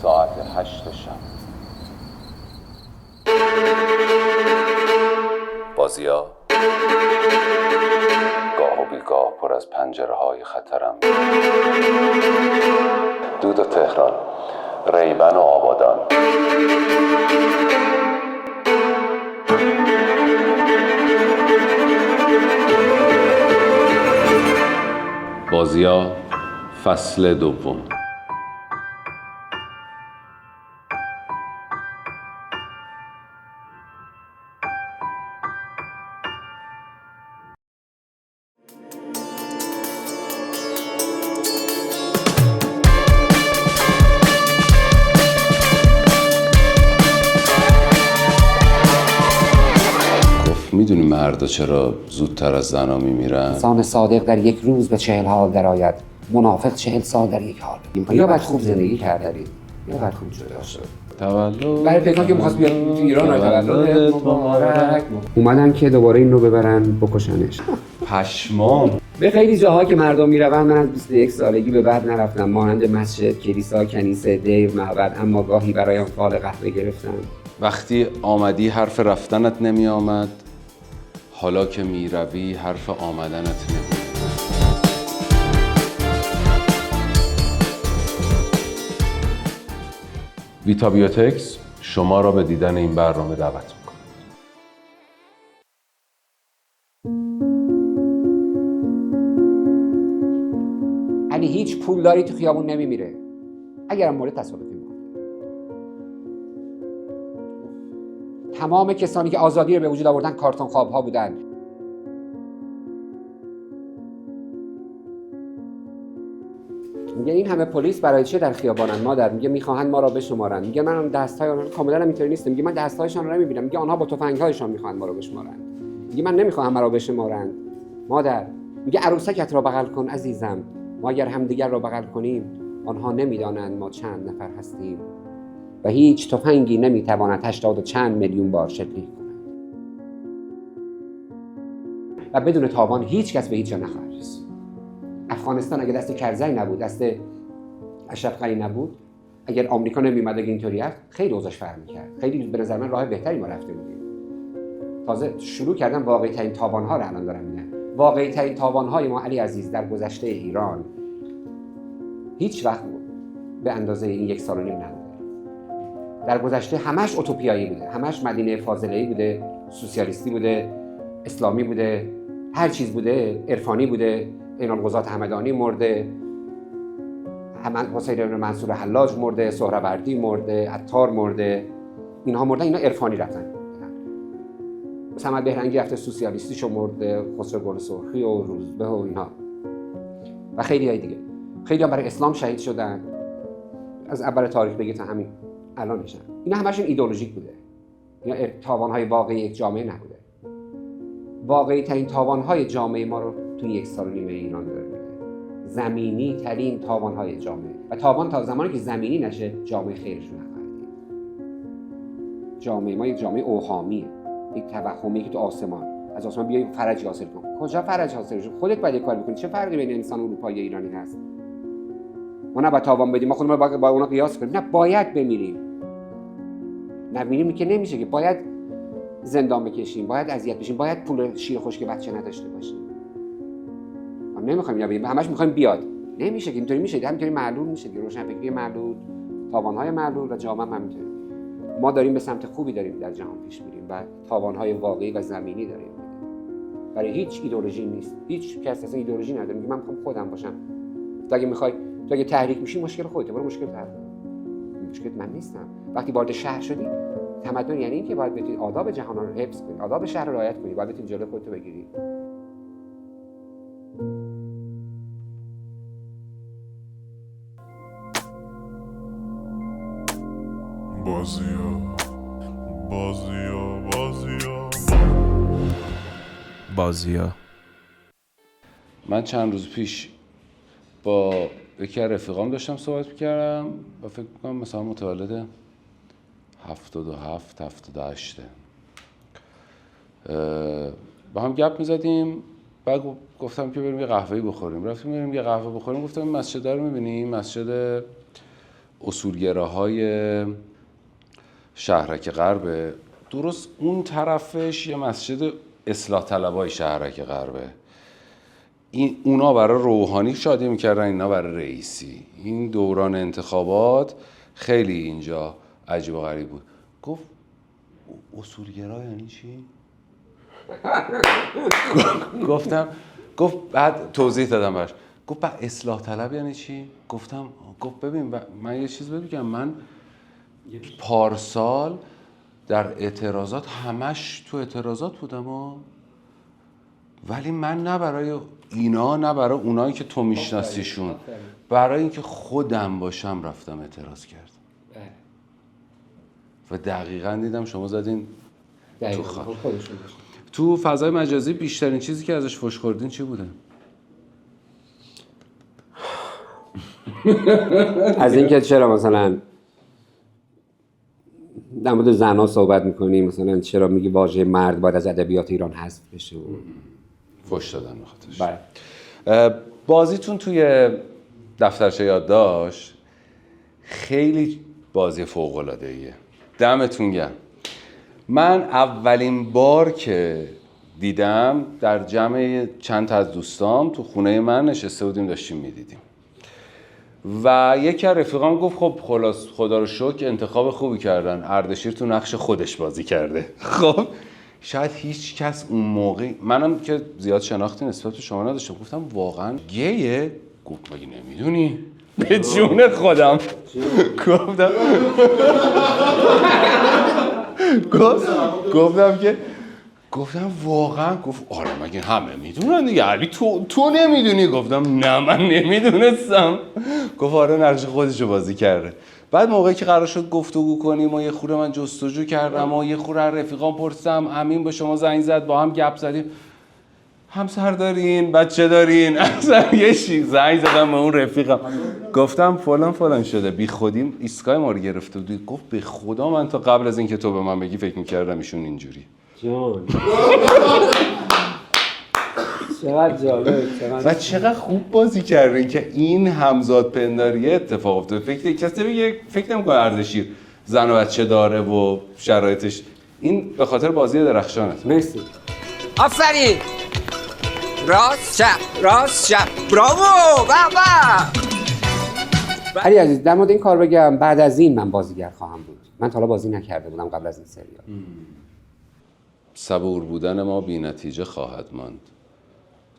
ساعت 8 شب. بازیا گاه و بیگاه پر از پنجره های خطرم. دود و تهران، ریبن و آبادان. بازیا فصل دوم. میدونی مردا چرا زودتر از زنا میمیرن؟ انسان صادق در یک روز به 40 حال درآید، منافق 40 سال در یک حال. یا باید خوب زندگی کردید یا باید خوب جدا شد. تولد برای پیکان که می‌خواست بیاد ایران، تولد مبارک. اومدن که دوباره این رو ببرن بکشنش. پشمام. به خیلی جاها که مردم میروند من از 21 سالگی به بعد نرفتم، مانند مسجد، کلیسا، کنیسه، دیر، معبد، اما گاهی برایم فال قهوه گرفتم. وقتی آمدی حرف رفتنت نمی آمد، حالا که می روی حرف آمدنت نمی. ویتا بیوتکس شما را به دیدن این برنامه دعوت می‌کند. علی هیچ پولداری تو خیابون نمیمیره اگر مورد تصادفی مرده. تمام کسانی که آزادی رو به وجود آوردن کارتون خواب‌ها بودن. میگه این همه پلیس برای چه در خیابانن مادر؟ میگه میخواهند ما را بشمارن. میگه من دست‌های آنها کاملا اینطوری نیست. میگه من دست‌هایشان رو نمیبینم. میگه آنها با تفنگ‌هایشان میخواهند ما را بشمارن. میگه من نمیخواهم مرا بشمارند مادر. میگه عروسکت را بغل کن عزیزم، ما اگر همدیگر را بغل کنیم آنها نمیدانند ما چند نفر هستیم و هیچ تفنگی نمیتواند 80 و چند میلیون بار شلیک کند و بدون تاوان هیچ کس به هیچ جا نخواهد رسید. افغانستان اگه دست کرزی نبود، دست اشرف غنی نبود، اگر آمریکا نمیومد اگه اینطوری است، خیلی اوضاعش فرق می‌کرد. خیلی به نظر من راه بهتری ما رفته بودیم. تازه شروع کردن واقعی ترین تاوان‌ها رو الان دارم میگم. واقعی ترین تاوان‌های ما علی عزیز در گذشته ایران هیچ وقت به اندازه این 1 سال و نیم نبوده. در گذشته همش اوتوپیایی بوده، همش مدینه فاضله‌ای بوده، سوسیالیستی بوده، اسلامی بوده، هر چیز بوده، عرفانی بوده. اینالقضات همدانی مرده، حسین منصور حلاج مرده، سهروردی مرده، عطار مرده. اینها مردن، اینا عرفانی رفتن. صمد بهرنگی رفته سوسیالیستیشو مرده، خسرو گل سرخی و روزبه و اینها و خیلی های دیگه. خیلی هم برای اسلام شهید شدن از اول تاریخ بگید تا همین الان میشن. اینا همشون ایدئولوژیک بوده. اینا تاوان‌های واقعی یک جامعه نبوده. واقعی ترین تاوان‌های جامعه ما رو توی 1 سال و نیم ایران داره میده. زمینی ترین تاوان‌های جامعه و تاوان تا زمانی که زمینی نشه جامعه خیرش رو نخواهد دید. جامعه ما یک جامعه اوهامیه، یک توهمیه که تو آسمان از آسمان بیای فرج حاصل کن. کجا فرج حاصل شد؟ خودت باید کار بکنی. چه فرقی بین انسان اروپایی و ایرانی هست؟ ما نباید تاوان بدیم، ما خودمون رو با اونا قیاس کنیم. نه، باید بمیریم. نمیریم که نمیشه که، باید زندان بکشیم، باید اذیت بشیم، باید پول شیر خشک بچه نداشته باشیم. ما نمیخوایم اینا بگیم، همش میخوایم بیاد. نمیشه که اینطوری میشه، همینطوری معلول میشه که روشنفکری معلول، تاوان‌های معلول و جامعه هم همینطوری. ما داریم به سمت خوبی داریم در جهان پیش میریم و تاوان‌های واقعی و زمینی داریم. برای هیچ ایدئولوژی نیست. هیچ کس اصلا ایدئولوژی نداره. میگه من میخوام خودم باشم. تو اگه تحریک میشی مشکل خودته، برو مشکل حل کن. مشکل من نیستم. وقتی وارد شهر شدی، تمدن یعنی این که باید بتونی آداب جهان رو حفظ کنی، آداب شهر رو رعایت کنی، باید بتونی جلوی خودت رو بگیری. بازیا. من چند روز پیش با یکی از رفیقام داشتم صحبت میکردم و فکر میکنم مثلا متولد 77 78 با هم گپ میزدیم بعد گفتم که بریم یه قهوه‌ای بخوریم. رفتیم بریم یه قهوه بخوریم. گفتم این مسجد رو می‌بینی؟ مسجد اصولگراهای شهرک غربه. درست اون طرفش یه مسجد اصلاح طلبای شهرک غربه. اونا برای روحانی شادی میکردن، اینا برای رئیسی. این دوران انتخابات خیلی اینجا عجیب و غریب بود. گفت اصولگرا یعنی چی؟ گفت بعد توضیح دادم براش. گفت بعد اصلاح طلب یعنی چی؟ گفت ببین من یه چیز بگم، من پارسال در اعتراضات همش تو اعتراضات بودم ولی من نه برای اینا نه برای اونایی که تو میشناسیشون، برای اینکه خودم باشم رفتم اعتراض کردم. و دقیقاً دیدم شما زدین تو خودشون. تو فضای مجازی بیشترین چیزی که ازش فحش خوردین چی بوده؟ از اینکه چرا مثلا در مورد زن‌ها صحبت می‌کنیم، مثلا چرا میگی واژه مرد باید از ادبیات ایران حذف بشه؟ فحش دادن بخاطرش. بله. بازیتون توی دفترچه یادداشت خیلی بازی فوق‌العاده‌ایه. دمتون گرم. من اولین بار که دیدم در جمع چند تا از دوستام تو خونه من نشسته بودیم داشتیم میدیدیم و یکی از رفیقام گفت خب خلاص خدا رو شکر انتخاب خوبی کردن، اردشیر تو نقش خودش بازی کرده. خب شاید هیچ کس اون موقع، منم که زیاد شناختی نسبت به شما نداشتم، گفتم واقعا گیه؟ گفت مگه نمیدونی؟ به جون خودم گفتم واقعا؟ گفت آره مگه همه میدونن دیگه، علی تو نمیدونی؟ گفتم نه من نمیدونستم. گفت آره نقش خودشو بازی کرده. بعد موقعی که قرار شد گفتگو کنیم و یه خورده من جستجو کردم و یه خورده رفیقام پرسیدم، امین به شما زنگ زد، با هم گپ زدیم، همسر دارین؟ بچه دارین؟ اصلا یه چیز زنگ زدم به اون رفیقم گفتم فلان شده، بی خودیم ایستگاه ما رو گرفته بود. گفت به خدا من تا قبل از اینکه تو به من بگی فکر می‌کردم ایشون اینجوری. جان چقدر جالب، و چقدر خوب بازی کردین که این همزاد پنداریه اتفاق افتاد. فکر نمی‌کنه اردشیر زن و بچه داره و شرایطش، این به خاطر بازی درخشانه. مرسی. آفرین. راست چپ براوو بابا. علی عزیز در مورد این کار بگم، بعد از این من بازیگر خواهم بود. من تا حالا بازی نکرده بودم قبل از این سریال. صبور بودن ما بی نتیجه خواهد ماند،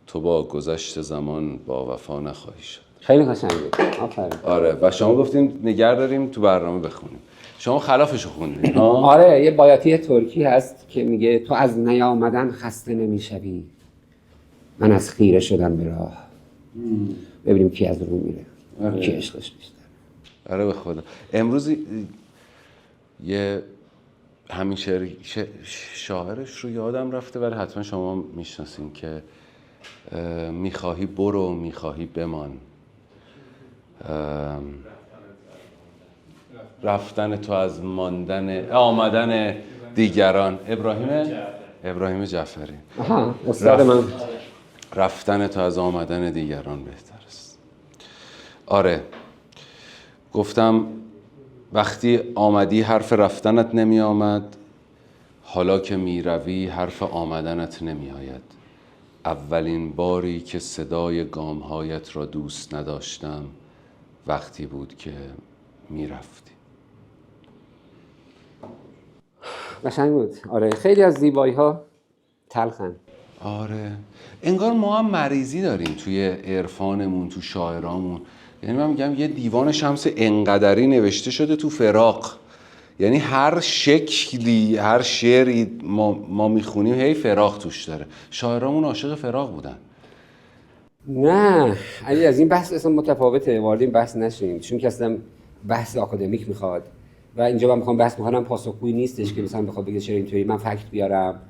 تو با گذشت زمان با وفا نخواهی شد. خیلی قشنگه. آفرین. آره و شما گفتیم نگه داریم تو برنامه بخونیم، شما خلافشو خوندین. آره یه بایاتی ترکی هست که میگه تو از نیامدن خسته نمیشوی، من از خیره شدن به راه. ببینیم کی از رو میره، کی عشقش بیشتر. آره به خدا. امروز یه همین شاعرش رو یادم رفته ولی حتما شما میشناسین که میخواهی برو میخواهی بمان، رفتن تو از آمدن دیگران. ابراهیم جعفری. آها استاد من. رفتن تو از آمدن دیگران بهتر است. آره گفتم وقتی آمدی حرف رفتنت نمی آمد، حالا که می روی حرف آمدنت نمی آید. اولین باری که صدای گامهایت را دوست نداشتم وقتی بود که می رفتی. قشنگ بود. آره خیلی از زیبایی ها تلخن. آره انگار ما هم مریضی داریم توی عرفانمون، تو شاعرامون. یعنی من میگم یه دیوان شمس انقدری نوشته شده تو فراق، یعنی هر شکلی هر شعری ما میخونیم هی فراق توش داره. شاعرامون عاشق فراق بودن. نه علی از این بحث اصلا متفاوته، وارد این بحث نشیم چون که اصلا بحث آکادمیک میخواد و اینجا من میخوام بحث میکنم پاسخگویی نیستش که مثلا بخواد بگه چرا اینطوری، من فکت بیارم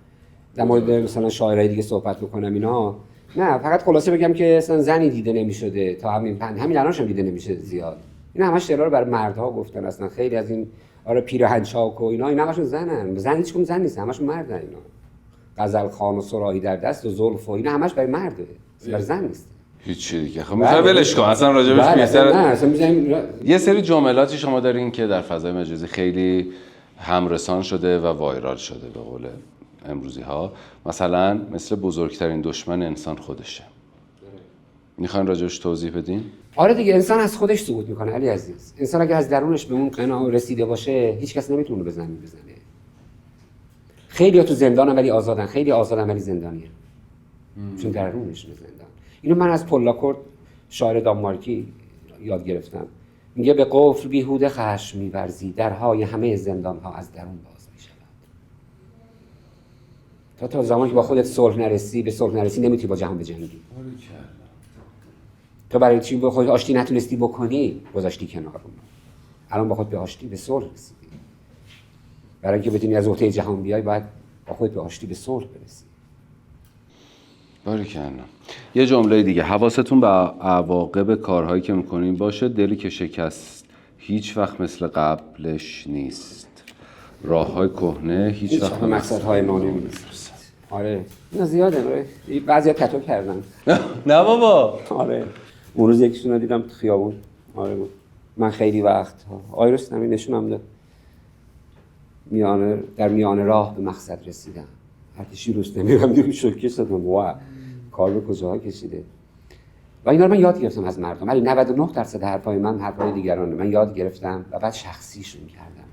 در مورد مثلا شاعرای دیگه صحبت بکنم اینا. نه فقط خلاصه بگم که اصلا زنی دیده نمیشده تا همین الانش هم دیده نمیشه زیاد. اینا همش شعرها رو برای مردها گفتن اصلا. خیلی از این آره پیرهن چاک و اینا همشون زنن. زن هیچ کدوم زن نیست، همشون مردن اینا. غزل خوان و صراحی در دست و زلف و اینا همش برای مرده، برای زن نیست. هیچی دیگه. خب میخوای ولش کن اصلا راجبش بیشتر. نه اصلا می‌ذاریم. یه سری جملاتی شما دارین که در فضای مجازی خیلی همرسان شده و وایرال شده به قول امروزی ها، مثلا مثل بزرگترین دشمن انسان خودشه. میخواین راجبش توضیح بدین؟ آره دیگه، انسان از خودش سقوط میکنه علی عزیز. انسان اگه از درونش به اون قناعت رسیده باشه هیچ کس نمیتونه بزنه. خیلی ها تو زندانن ولی آزادن، خیلی آزادن ولی زندانیان، چون درونشون زندان. اینو من از پولاکورد شاعر دانمارکی یاد گرفتم. میگه به قفل بیهوده خشم می‌ورزی، درهای همه زندان‌ها از درون باز می‌شود. تا زمانی که با خودت صلح نرسی، به صلح نرسی، نمیتونی با جهان بجنگی. تو برای چی با خودت آشتی نتونستی بکنی، گذاشتی کنار اون. الان با خودت به آشتی، به صلح رسیدی. برای اینکه بتونی از عهده جهان بیای، باید با خودت به آشتی، به صلح برسی. باریکلا. یه جمله دیگه، حواستون به عواقب کارهایی که میکنین باشه. دلی که شکست هیچ وقت مثل قبلش نیست. راههای کهنه هیچ وقت به مقصدهای ما نمیرسید. آره اینا زیاده. بعضیا تتو کردن. نه بابا. آره اون روز یکیشون رو دیدم تو خیابون. آره بود. من خیلی وقت آیرس نمی نشونم داد. در میان راه به مقصد رسیدم. هرکشی روز نمیرم دیگه شوکه شدم. واه کار به کجاها کشیده. و اینا رو من یاد گرفتم از مردم. ولی 99% حرفای من حرفای دیگرانه. من یاد گرفتم و بعد شخصیشون کردم.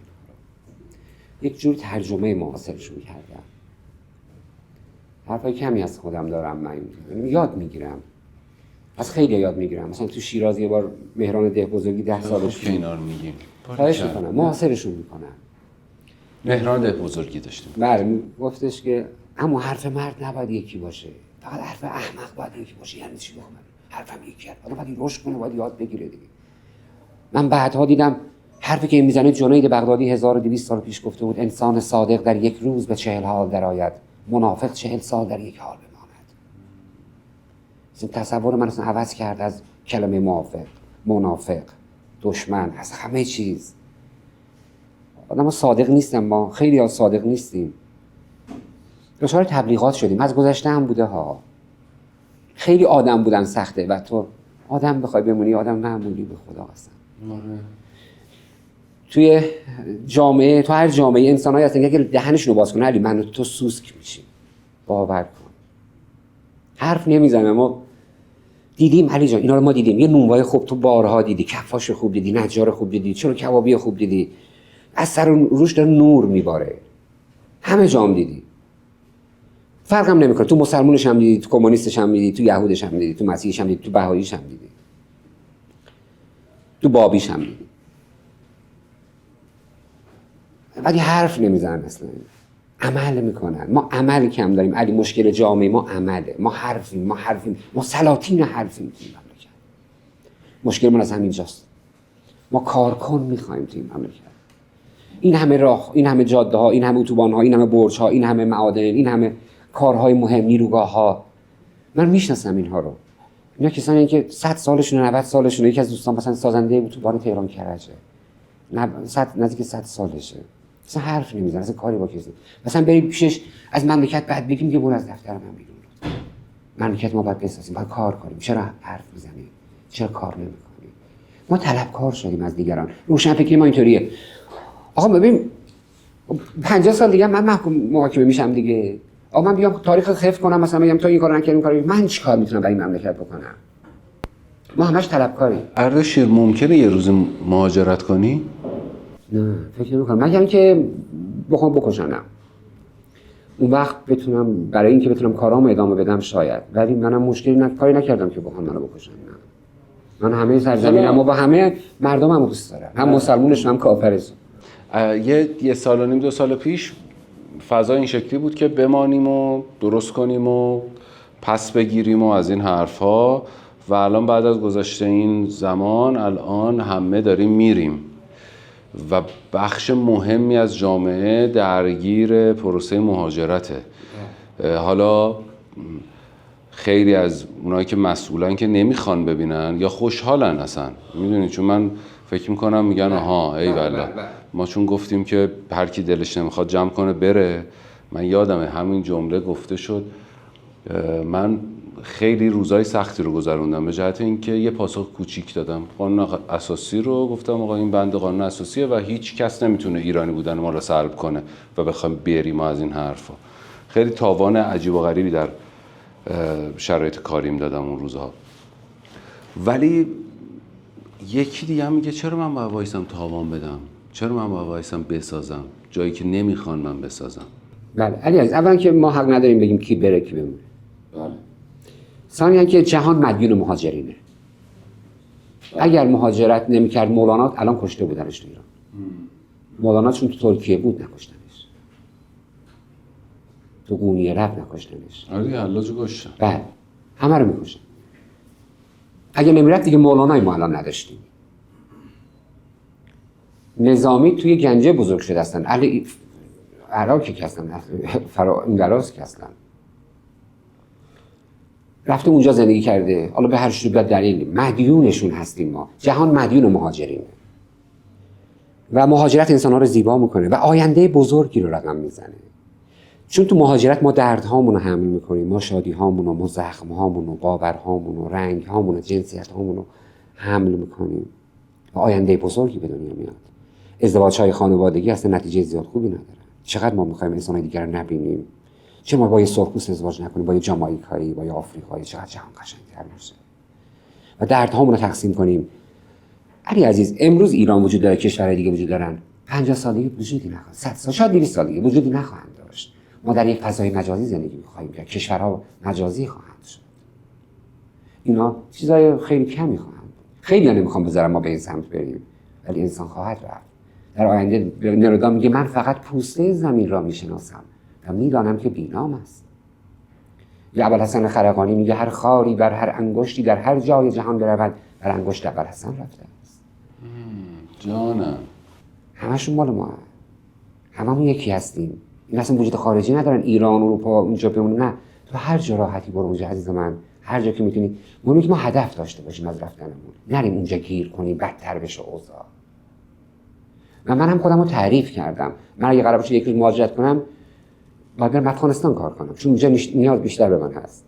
یک جور ترجمه معاصرشون کردم. حرفای کمی از خودم دارم، من یاد میگیرم. از خیلی یاد میگیرم. مثلا تو شیراز یه بار مهران ده بزرگی 10 سالش که اینا رو میگیم. خواهش میکنم معاصرشون میکنم. مهران ده بزرگی داشتیم. بله گفتش که اما حرف مرد نباید یکی باشه. فقط حرف احمق باید یکی باشه. یعنی چی بخوام؟ حرفم یکی است. آدم باید رشد کنه، باید یاد بگیره دیگه. من بعدها دیدم حرفی که میزنه جنید بغدادی 1200 سال پیش گفته بود انسان صادق در یک روز به 40 حال درآید، منافق 40 سال در یک حال بماند. این تصور من اصلا عوض کرد از کلمه موافق، منافق، دشمن، از همه چیز. آدم ها صادق نیستن، ما خیلی ها صادق نیستیم. دچار تبلیغات شدیم، از گذشته هم بوده ها. خیلی آدم بودن سخته و تو آدم بخوای بمونی آدم معمولی به خدا هستن. توی جامعه، تو هر جامعه انسان‌هایی هستن که اگه دهنشون رو باز کنه علی من و تو سوسک میشیم. باور کن. حرف نمیزنه. ما دیدیم علی جان اینا رو ما دیدیم. یه نونوای خوب تو بارها دیدی، کفاش خوب دیدی، نجار خوب دیدی، چلو کبابی خوب دیدی. از سر روش داره نور میباره. همه جام دیدی. فرق هم نمیکنه. تو مسلمونش هم دیدی، تو کمونیستش هم دیدی، تو یهودش هم دیدی، تو مسیحیش هم دیدی، تو بهاییش هم دیدی. تو بابیش هم دیدی. ولی حرف نمیزنن اصلا. عمل میکنن. ما عمل کم داریم علی. مشکل جامعه ما عمله. ما حرفیم. ما سلاطین حرفیم تو این مملکت. مشکل من از همینجاست. ما کارکن میخوایم تو این مملکت. این همه راه، این همه جاده ها، این همه اتوبان ها، این همه برج ها، این همه معادن، این همه کارهای مهم، نیروگاه ها. من میشناسم اینها رو. اینا کسانی که 100 سالشونه، 90 سالشونه. یکی از دوستان مثلا سازنده اتوبان تهران کرجه. نزدیک 100 سالشه. مثلا حرف نمیزنه، مثلا کاری با کسی. مثلا بریم پیشش از مملکت بعد بگیم که برو از دفتر من بیرون. مملکت ما باید بسازیم، باید کار کنیم. چرا حرف میزنی؟ چرا کار نمیکنی؟ ما طلبکار شدیم از دیگران. روشنفکری ما اینطوریه. آقا ببین 50 سال دیگه من محاکمه میشم دیگه. آقا من بیام تاریخ حفظ کنم، مثلا میگم تو این کارو نکردی، این کارو من چیکار میتونم برای این مملکت بکنم؟ ما همش طلبکاریم. اردشیر ممکنه یه روز مهاجرت کنی؟ نه فکر نمی‌کنم. مگر اینکه بخوام بکشنم. اون وقت بتونم برای اینکه بتونم کارامو ادامه بدم شاید. ولی منم مشکلی کاری نکردم که بخوام منو بکشن. من همه سرزمینمو با همه مردممو دوست دارم. هم مسلمونش هم کافرش. یه سال و نیم 2 سال پیش فضا این شکلی بود که بمانیم و درست کنیم و پس بگیریم و از این حرفا. و الان بعد از گذشته این زمان الان همه داریم میریم و بخش مهمی از جامعه درگیر پروسه مهاجرته. حالا خیلی از اونایی که مسئولن که نمیخوان ببینن یا خوشحالن اصلا، میدونی، چون من فکر میکنم میگن آها ای والله ما چون گفتیم که هر کی دلش نمیخواد جمع کنه بره من یادمه همین جمله گفته شد. من خیلی روزای سختی رو گذروندم به جهت اینکه یه پاسخ کوچیک دادم. قانون اساسی رو گفتم آقا این بند قانون اساسیه و هیچ کس نمیتونه ایرانی بودن ما رو سلب کنه و بخوایم بریم از این حرفا. خیلی تاوان عجیب و غریبی در شرایط کاریم دادم اون روزها. ولی یکی دیگه هم میگه چرا من باید وایسم تاوان بدم؟ چرا من باید وایسم بسازم جایی که نمیخوان من بسازم؟ بله علی عزیز، اولا که ما حق نداریم بگیم کی بره کی بمونه. بله. ثانیاً که جهان مدیون مهاجرینه. اگر مهاجرت نمی‌کرد مولانا الان کشته بودنش تو ایران. مولانا چون تو ترکیه بود نکشتنش. تو قونیه رفت نکشتنش. آره حلاجو کشتن. بله همه رو می‌کشن. اگه نمیرفت دیگه مولانای ما الان نداشتیم. نظامی توی گنجه بزرگ شده هستن. اهل عراقی که هستن، اندراس که هستن. رفته اونجا زندگی کرده. حالا به هر شکل دلیلی مدیونشون هستیم ما. جهان مدیون مهاجرینه. و مهاجرت انسان‌ها رو زیبا میکنه و آینده بزرگی رو رقم میزنه. چون تو مهاجرت ما دردهامون رو حمل میکنیم، ما شادی‌هامون رو، ما زخم‌هامون رو، باورهامون رو، رنگ‌هامون رو، جنسیت‌هامون رو حمل میکنیم و آینده بزرگی به دنیا میاد. ازدواج‌های خانوادگی اصلا نتیجه زیاد خوبی ندارن. چقدر ما می‌خوایم انسان‌های دیگر رو نبینیم. چرا ما با یه سرخپوست ازدواج نکنیم، با یه جامائیکایی، با یه آفریقایی؟ چقدر جهان قشنگ‌تر میشه. و دردهامون رو تقسیم کنیم. علی عزیز، امروز ایران وجود داره، کشورهای دیگه وجود دارن. 50 سال دیگه وجودی نخواهند. 100 سال، شاید 200 سال دیگه وجودی نخواهند داشت. ما در یک فضای مجازی زندگی می‌خواهیم که کشورها مجازی خواهند شد. اینا چیزای خیلی کمی خواهند بود. خیلی نمی‌خوام بذارم ما به این سمت بریم، ولی انسان خواهد رفت. در آینده نرودا میگه من فقط پوسته زمین را میشناسم و میدانم که بینام است. یا ابوالحسن خرقانی میگه هر خاری بر هر انگشتی در هر جای جهان برود بر انگشت ابوالحسن رفته است. جانم. همشون مال ما، هممون یکی هستیم. این اصلا وجود خارجی ندارن. ایران، اروپا، اونجا بمونه. نه، تو هر جا راحتی برو اونجا عزیز من. هر جا که میتونی. مهم که ما هدف داشته باشیم از رفتنمون. نریم اونجا گیر کنیم بدتر بشه اوضاع. و من هم خودم رو تعریف کردم. من اگه قرار باشه یک روز مهاجرت کنم باید برم افغانستان کار کنم، چون اونجا نیاز بیشتر به من هست.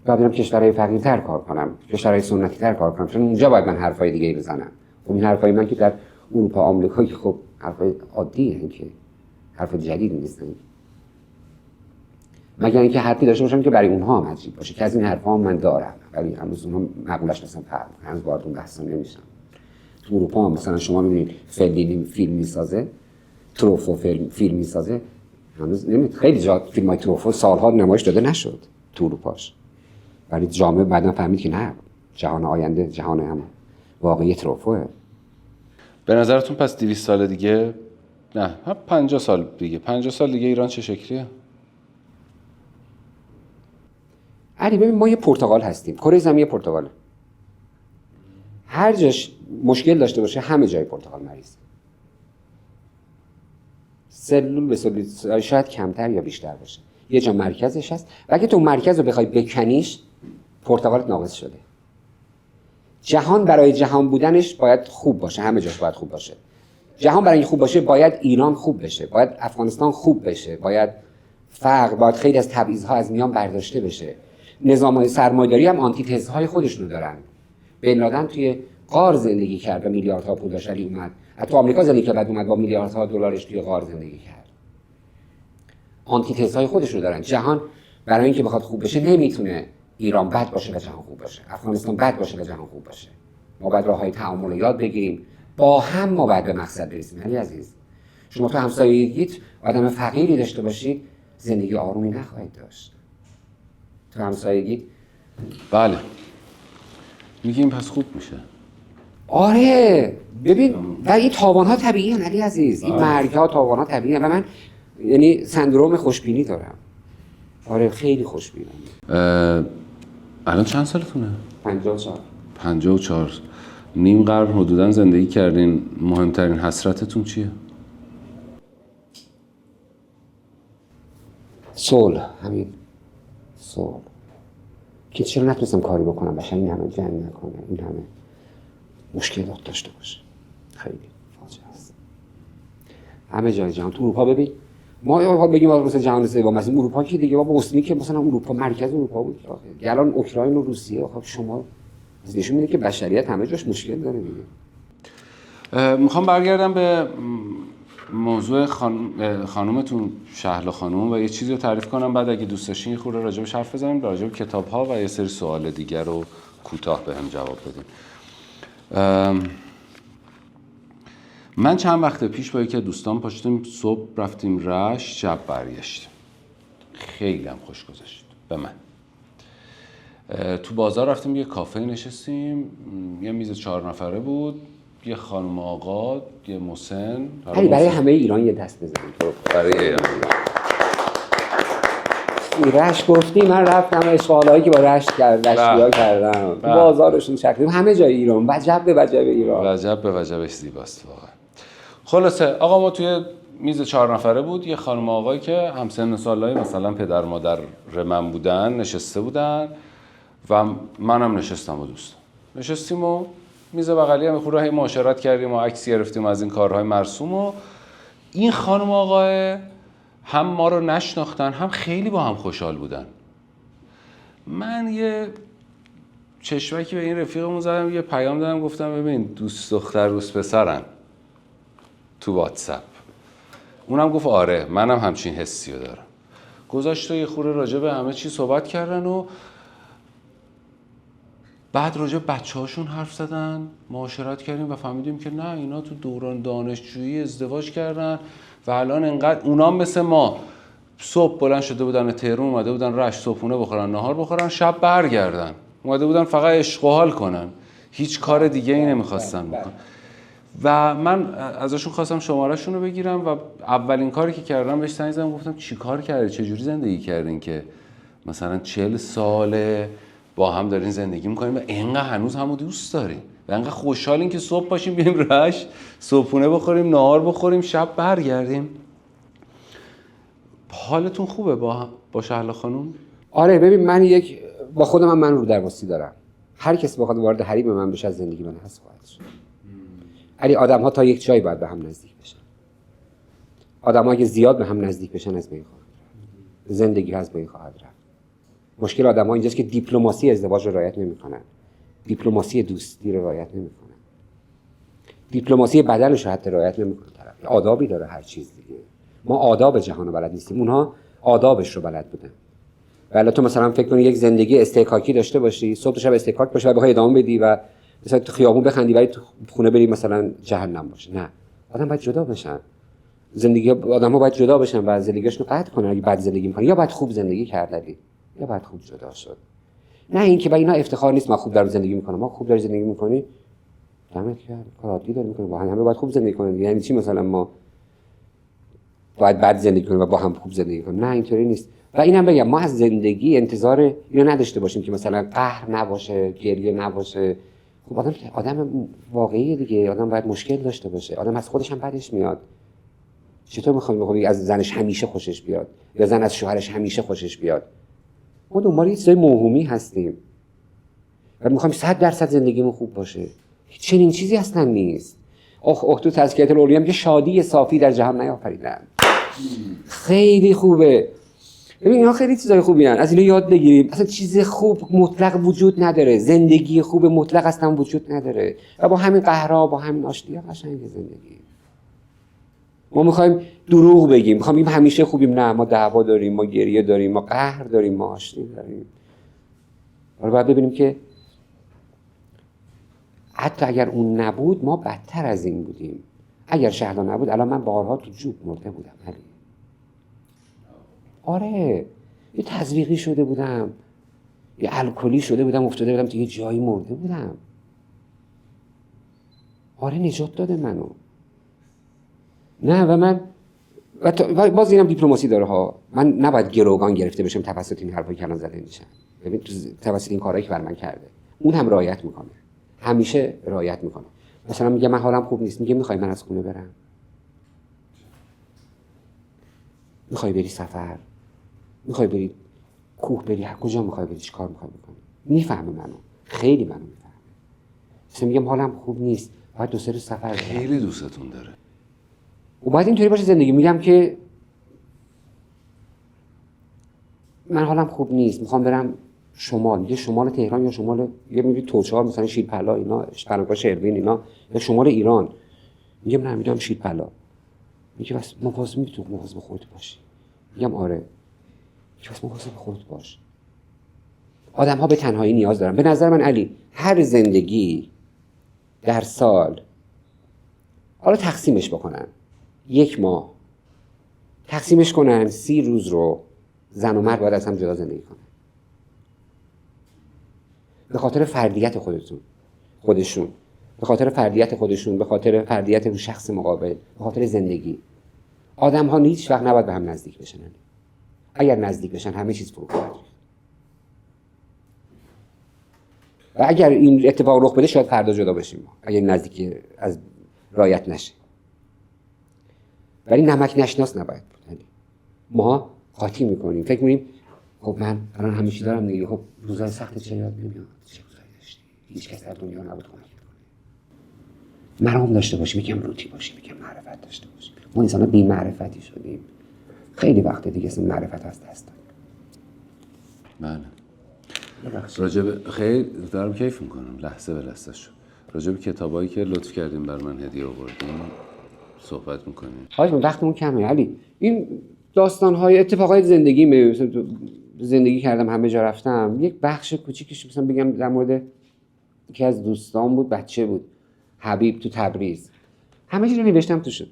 باید برم کشورهای فقیرتر کار کنم، کشورهای سنتی‌تر کار کنم، چون اونجا باید من حرفای دیگه بزنم. خب این حرفای من که در اروپا، آمریکا که خب حرفای عادیه، که حرف جدید نیست. مگر اینکه حرفی داشته باشم که برای اونها هم عجیب باشه، که از این حرفا من دارم، ولی هنوز اونها مقولش مثلا فرق، هنوز وارد اون بحثا نمیشم. تو اروپا هم مثلا شما می‌بینید فلینی فیلم می‌سازه، تروفو فیلم می‌سازه، هنوز نمی‌دونید خیلی جا فیلم‌های تروفو سال‌ها نمایش داده نشد تو اروپاش. ولی جامعه بعداً فهمید که نه، جهان آینده جهان هم واقعی تروفوه. به نظرتون پس 200 سال دیگه، نه 50 سال دیگه، 50 سال دیگه ایران چه شکلیه؟ علی ببین، ما یه پرتغال هستیم. کره زمین پرتغاله. هر جاش مشکل داشته باشه همه جای پرتغال مریض. سلول به سلول شاید کمتر یا بیشتر باشه. یه جا مرکزش هست و اگه تو مرکز رو بخوای بکنیش پرتغالت ناقص شده. جهان برای جهان بودنش باید خوب باشه، همه جاش باید خوب باشه. جهان برای اینکه خوب باشه باید ایران خوب بشه، باید افغانستان خوب بشه، باید باید خیلی از تبعیض‌ها از میان برداشته بشه. نظام‌های سرمایه‌داری هم آنتی‌تزهای خودشونو دارن. بن لادن توی غار زندگی کرد و میلیاردها پول داشت، ولی اومد تو آمریکا زندگی کرد، بعد اومد با میلیاردها دلارش توی غار زندگی کرد. آنتی‌تزهای خودشونو دارن. جهان برای اینکه بخواد خوب بشه نمیتونه ایران بد باشه و جهان خوب باشه، افغانستان بد باشه و جهان خوب باشه. ما باید راههای تعامل رو یاد بگیریم، با هم ما باید به مقصد برسیم. علی عزیز، شما تو همسایگیت آدم فقیری داشته باشید زندگی آرومی نخواهید داشت. تو همسایگیت بله میگیم پس خوب میشه. آره ببین، و این تاوان‌ها طبیعیه علی عزیز، این مرگ‌ها تاوان‌ها طبیعیه و من یعنی سندروم خوشبینی دارم. آره خیلی خوشبینم. الان چند سالتونه؟ 54. 54. نیم قرن حدوداً زندگی کردین. مهمترین حسرتتون چیه؟ صلح، همین صلح. که چرا نتونستم کاری بکنم بشن این همه جنگ نکنه، این همه مشکلات داشته باشه. خیلی فاجعه است. همه جای جهان، تو اروپا ببین ما بگیم مثلا جهان سوم مثلا اروپا که دیگه با اسمی که مثلا اروپا مرکز اروپا بود که الان اوکراین و روسیه خب شما نشون میده که بشریت همه جاش مشکل داره دیگه. میخوام برگردم به موضوع خانومتون شهلا خانوم و یه چیزی رو تعریف کنم، بعد اگه دوست داشتین یه خورده راجبش حرف بزنیم، راجب کتاب‌ها و یه سری سوال دیگر رو کوتاه بهم جواب بدین. من چند وقت پیش با یکی از دوستان پاشتیم صبح رفتیم رشت، شب برگشتیم. خیلی هم خوش گذشت به من. تو بازار رفتیم یه کافه نشستیم، یه میز 4 نفره بود، یه خانم آقا، یه مسن. برای همه ایران یه دست بزنیم. برای رشت گفتی، من رفتم اشغالایی که با رشت رشتی‌ها کردم تو بازارشون چکیدم، همه جای ایران، وجب به وجب ایران، وجب به وجبش زیباست واقعا. خلاصه آقا ما توی میز 4 نفره بود، یه خانم آقایی که همسن سالای مثلا پدر مادر من بودن نشسته بودن و منم نشستم با دوستم نشستیم و میز بغلی هم خورده هی معاشرت کردیم و عکس گرفتیم از این کارهای مرسوم. و این خانم آقای هم ما رو نشناختن هم خیلی با هم خوشحال بودن. من یه چشمکی به این رفیقمون زدم، یه پیام دادم، گفتم ببین دوست دختر دوست پسرن تو واتساپ. اونم گفت آره منم همچین حسی رو دارم. گذاشت و یه خورده راجع به همه چی صحبت کردن و بعد راجع به بچه‌هاشون حرف زدن، معاشرت کردیم و فهمیدیم که نه اینا تو دوران دانشجویی ازدواج کردن و الان انقدر اونا مثل ما صبح بلند شده بودن تهران، اومده بودن رشت صبحونه بخورن، نهار بخورن، شب برگردن. اومده بودن فقط عشق و حال کنن، هیچ کار دیگه ای نمیخواستن بکنن. و من ازشون خواستم شماره‌شون رو بگیرم و اولین کاری که کردم بهش زنگ زدم، گفتم چی کار کردی، چه جوری زندگی کردین که مثلا 40 ساله با هم دارین زندگی میکنیم و اینقدر هنوز همو دوست دارین و اینقدر خوشحالین که صبح پاشیم بریم رشت، صبحونه بخوریم، نهار بخوریم، شب برگردیم. حالتون خوبه با شهلا خانوم؟ آره ببین من با خودم من رو درواسی دارم. هر کسی بخواد وارد حریم من بشه از زندگی من حذف خواهد شد. ولی آدم‌ها تا یک جایی باید به هم نزدیک بشن. آدم‌ها اگه زیاد به هم نزدیک بشن از بین خواهد رفت. زندگی از بین خواهد رفت. مشکل آدم‌ها اینجاست که دیپلماسی ازدواج رو رعایت نمی‌کنن. دیپلماسی دوستی رو رعایت نمی‌کنن. دیپلماسی بدنش رو حتی رعایت نمی‌کنه طرف. آدابی داره هر چیز دیگه. ما آداب جهان رو بلد نیستیم. اونها آدابش رو بلد بودن. ولی تو مثلا فکر کنی یک زندگی استحکاکی داشته باشی، صبح تا شب استحکاک باشی و بخوای ادامه بدی و مثلا تو خیابون بخندی ولی تو خونه بری مثلا جهنم باشه. نه، آدم باید جدا بشن. آدم‌ها باید جدا بشن و زندگیشون رو قطع کنن. اگه بد زندگی می‌کنن یا باید خوب زندگی کردی یا باید خوب جدا شد. نه اینکه با اینا افتخار نیست ما خوب داریم زندگی می‌کنیم. ما خوب داریم زندگی می‌کنیم. دمت گرم. کار عادی داریم می‌کنیم. با همه باید خوب زندگی کنیم. یعنی چی مثلا ما باید بد زندگی کنیم و با هم خوب زندگی کنیم؟ نه اینطوری نیست. و اینم بگم ما از زندگی انتظار اینو نداشته باشیم که مثلا قهر نباشه، گریه نباشه. خب آدم واقعیه دیگه، آدم باید مشکل داشته باشه. آدم از خودش هم بدش میاد. چطور میخوام از زنش همیشه خوشش بیاد یا زن از شوهرش همیشه خوشش بیاد؟ ما دنبال یه چیزای موهومی هستیم و میخوایم 100% زندگیمون خوب باشه. چنین چیزی اصلا نیست. تو تزکیه العلیا میگه شادی صافی در جهان نیافریدند. خیلی خوبه. ببین اینا خیلی چیزای خوبی هستن، از اینا یاد بگیریم. اصلا چیز خوب مطلق وجود نداره، زندگی خوب مطلق اصلا وجود نداره و با همین قهرها، با همین آشتی‌ها قشنگ زندگی. ما میخوایم دروغ بگیم، میخوایم بگیم همیشه خوبیم. نه، ما دعوا داریم، ما گریه داریم، ما قهر داریم، ما آشتی داریم. حالا باید ببینیم که حتی اگر اون نبود ما بدتر از این بودیم. اگر شهلا نبود الان من بارها تو جوب مرده بودم. آره، یه تزریقی شده بودم، یه الکلی شده بودم، افتاده بودم تو یه جایی مرده بودم. آره نجات داده منو. نه و من باز اینم دیپلماسی داره ها. من نباید گروگان گرفته بشم توسط این حرفایی که الان زده میشن. ببین توسط این کارهایی که بر من کرده اون هم رعایت میکنه، همیشه رعایت میکنه. مثلا میگه من حالم خوب نیست، میگه میخوای من از خونه برم؟ میخوای بری سفر؟ میخوای بری کوه بری؟ کجا میخوای بری؟ چی کار میخوای بکنی؟ میفهمه منو، خیلی منو میفهمه. مثلا میگم حالم خوب نیست، باید 2-3 روز سفر برم. خیلی دوستتون داره. و باید اینطوری باشه زندگی. میگم که من حالم خوب نیست، میخوام برم شمال، میگه شمال تهران یا شمال یه میگه توچال مثلا شیرپلا اینا، پرانکا شروین اینا، یا شمال ایران. میگم نه میرم شیرپلا. میگه بس مواظب به خودت باشی. میگم آره. میگه بس مواظب به خودت باش. آدم‌ها به تنهایی نیاز دارن. به نظر من علی هر زندگی در سال حالا تقسیمش بکنن 1 ماه تقسیمش کنن 30 روز رو زن و مرد باید از هم جدا زندگی کنن. به خاطر فردیت خودشون، به خاطر فردیت خودشون، به خاطر فردیت اون شخص مقابل، به خاطر زندگی. آدم‌ها هیچ وقت نباید به هم نزدیک بشن. اگر نزدیک بشن همه چیز فرو خواهد ریخت. و اگر این اتفاق رخ بده شاید فردا جدا بشیم اگر نزدیکی از رعایت نشه. ولی نمک نشناس نباید بود. ما قاطی میکنیم، فکر میکنیم خب من الان همه چی دارم دیگه، خب روزای سخت چه یاد نمیاد، چه روزایی داشتی، هیچ کس در دنیا نبود کمک کنه. مرام داشته باشیم، یکم روتی باشیم، یکم معرفت داشته باشیم. ما انسانا بی معرفتی شدیم، خیلی وقت دیگه اسم معرفت از دست دادیم. بله. راجب خیلی دارم کیف میکنم لحظه به لحظه شو. راجب کتابایی که لطف کردیم بر من هدیه آوردین صحبت میکنیم. حاج من وقتمون کمه علی. این داستان‌های اتفاقات زندگی مثلا زندگی کردم همه جا رفتم، یک بخش کوچیکش مثلا بگم در مورد یکی از دوستان بود، بچه بود، حبیب تو تبریز. همه چیز رو نوشتم توش.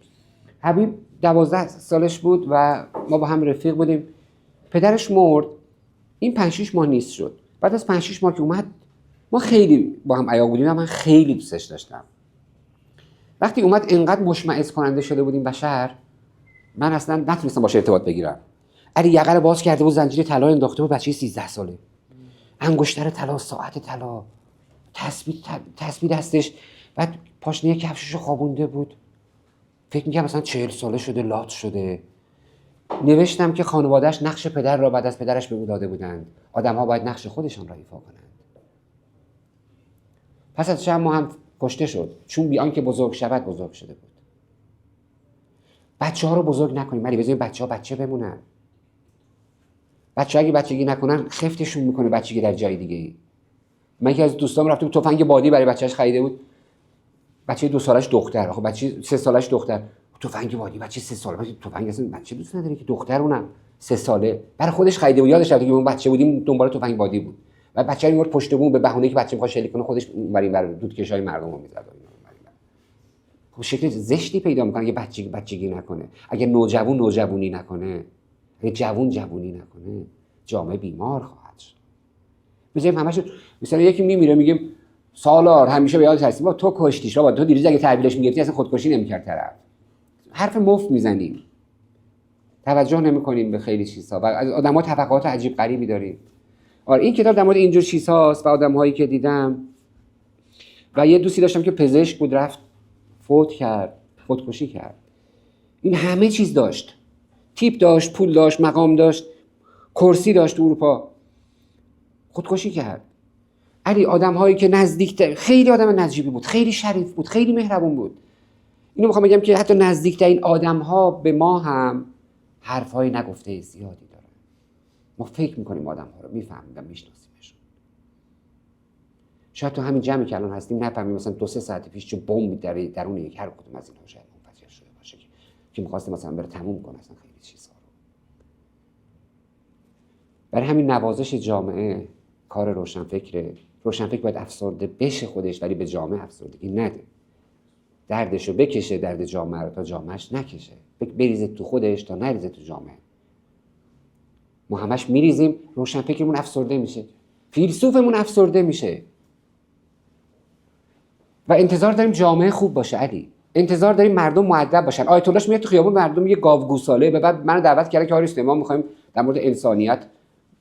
حبیب 12 سالش بود و ما با هم رفیق بودیم. پدرش مرد. این 5-6 ماه نیست شد. بعد از 5-6 ماه که اومد ما خیلی با هم عیاق بودیم و من خیلی دوستش داشتم. وقتی اومد انقدر مشمئز کننده شده بودیم بشر، من اصلا نتونستم باشه ارتباط بگیرم. علی یقه رو باز کرده بود، زنجیر طلا انداخته بود، بچه 13 ساله. انگشتر طلا، ساعت طلا، تسبیح دستش، بعد پاشنه کفشش رو خوابونده بود. فکر می‌کردم مثلا 40 ساله شده، لات شده. نوشتم که خانواده‌اش نقش پدر را بعد از پدرش به او داده بودند. آدم‌ها باید نقش خودشان را ایفا کنند. پس از چند ماه هم کشته شد، چون بیان که بزرگ شود بزرگ شده بود. بچه‌ها رو بزرگ نکنیم، ولی بذاریم بچه‌ها بچه بمونن. بچه‌ها اگه بچگی نکنن خفتشون میکنه بچگی در جای دیگه. من یکی از دوستام رفته بود تفنگ بادی برای بچه‌اش خریده بود. بچه 2 سالش دختر، خب بچه 3 سالش دختر، تفنگ بادی بچه 3 ساله، تفنگ اصلا بچه دوست نداره که دختر اونم 3 ساله برای خودش خریده بود. یادش رفته که اون بچه بودیم دنبال تفنگ بادی بود. و بچه‌ها میورد پشت بوم به بهونه که بچه می‌خواد شلیک کنه خودش اونور دودکشای مردم رو می‌زد. خب شکل زشتی پیدا می‌کنه اگه بچگی نکنه، اگه نوجوانی نکنه، اگه جوونی نکنه، جامعه بیمار خواهد شد. بذاریم همش مثلا یکی میمیره میگیم سالار همیشه به یاد هستی با تو کشتیش، بابا تو دیروز اگه تحویلش میگرفتی اصلا خودکشی نمی‌کرد طرف. حرف مفت میزنیم، توجه نمی‌کنیم به خیلی چیزها و از آدم‌ها توقعات عجیب غریبی داریم. آره این کتاب در مورد اینجور چیزهاست و آدم‌هایی که دیدم. و یه دوستی داشتم که پزشک بود، رفت خودکشی کرد. این همه چیز داشت، تیپ داشت، پول داشت، مقام داشت، کرسی داشت تو اروپا، خودکشی کرد. علی آدم‌هایی که خیلی آدم نجیبی بود، خیلی شریف بود، خیلی مهربون بود. اینو میخوام بگم که حتی نزدیکترین آدم‌ها به ما هم حرف‌های نگفته زیادی دارن. ما فکر می‌کنیم آدم‌ها رو می‌فهمیم و می‌شناسیمشون. شاید تو همین جمعی که الان هستیم نفهمیم مثلا 2-3 ساعت پیش چه بمب درون یک هر کدوم از اینها شاید منفجر شده باشه که می‌خواسته مثلا بره تموم کنه اصلا خیلی چیزا رو. برای همین نوازش جامعه کار روشنفکر باید افسرده بشه خودش، ولی به جامعه افسردگی نده. دردشو بکشه، درد جامعه رو، تا جامعهش نکشه. بریزه تو خودش تا نریزه تو جامعه. ما همش میریزیم، روشنفکرمون افسرده میشه، فیلسوفمون افسرده میشه و انتظار داریم جامعه خوب باشه. علی انتظار داریم مردم مؤدب باشن. آیت اللهش میاد تو خیابون مردم میگه گاوگوساله، به بعد منو دعوت کرده که آریست ما میخوایم در مورد انسانیت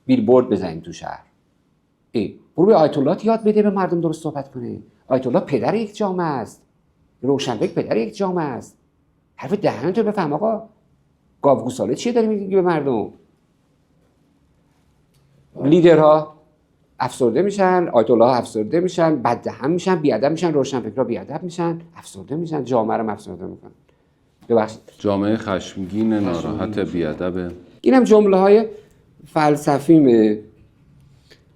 بیلبورد بزنیم تو شهر. برو به آیت الله یاد بده به مردم درست صحبت کنه. آیت الله پدر یک جامعه است، روشنفکر پدر یک جامعه است. حرف دهنتو بفهم آقا، گاوگوساله چیه داری میگی به مردم؟ لیدرها افسرده میشن، آیت الله افسرده میشن، بددهن میشن، بیادب میشن، روشنفکرها بیادب میشن، افسرده میشن، جامعه رو افسرده میکنن. ببخشید جامعه خشمگین، ناراحت، بیادبه. اینم جمله های فلسفیمه،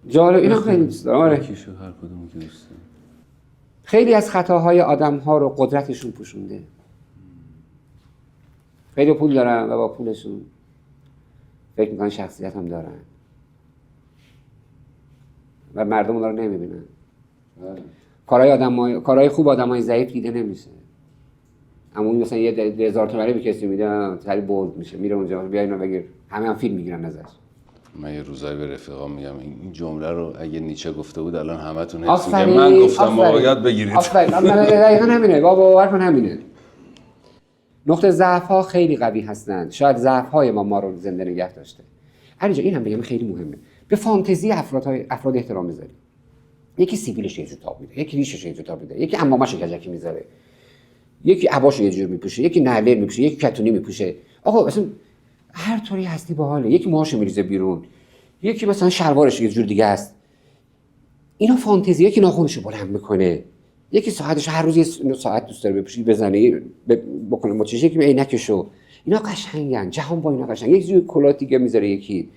جالب. اینا خیلی دوست دارم. آره. کیشو هر کدوم که دوست دارم. خیلی از خطاهای آدم‌ها رو قدرتشون پوشونده. خیلی پول دارن و با پولشون فکر میکنن شخصیت هم دارن و مردم اونا رو نمیبینن. کارهای خوب آدمای ضعیف دیده نمیشه. اما اون مثلا یه 1000 تومانی به کسی میده، سری بولد میشه، میره اونجا بیا اینو بگیر، همه هم فیلم میگیرن ازش. من یه روزایی به رفیقام میگم این جمله رو اگه نیچه گفته بود الان همتون حس می‌کردن. من گفتم باید بگیرید. آفرین. دقیقاً همینه. باور کن همینه. نقطه ضعف ها خیلی قوی هستند. شاید ضعف های ما رو زنده نگه داشته. علی جان این هم بگم خیلی مهمه. به فانتزی افراد احترام بذارید. یکی سیبیلش یه جور تاب میده، یکی ریشش یه جور تاب میده، یکی عمامش گجکی میذاره، یکی عباش یه جور میپوشه، یکی نعل میپوشه، یکی کتونی میپوشه. آقا اصلا هر طوری هستی باحاله. یکی موهاشو میریزه بیرون، یکی مثلا شلوارش یه جور دیگه است. اینا فانتزیه. یکی ناخنشو بلند میکنه، یکی ساعتش هر روز یه ساعت دوست داره بپوشه بزنه بکنه مچش، یکی عینکشو. اینا قشنگن. جهان با اینا قشنگ. یکی جور کلاه دیگه میذاره یکی.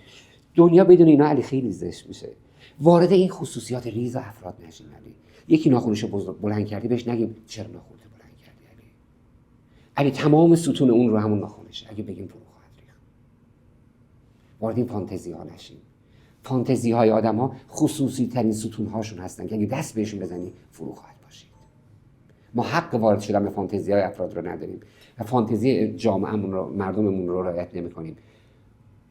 دنیا بدون اینا علی خیلی زشت میشه. وارد این خصوصیات ریز افراد نشین علی. یکی ناخنشو بلند کردی بهش نگیم چرا ناخنت بلند کردی علی تمام ستون اون رو همون ناخنشه. اگه بگیم فرو خواهد ریخت. وارد این فانتزی ها نشین. فانتزی های آدم ها خصوصی ترین ستون هاشون هستن که اگه دست بهشون بزنی فرو خواهد باشید. ما حق وارد شدن به فانتزی های افراد رو نداریم و فانتزی جامعهمون رو، مردممون رو رعایت نمی‌کنیم.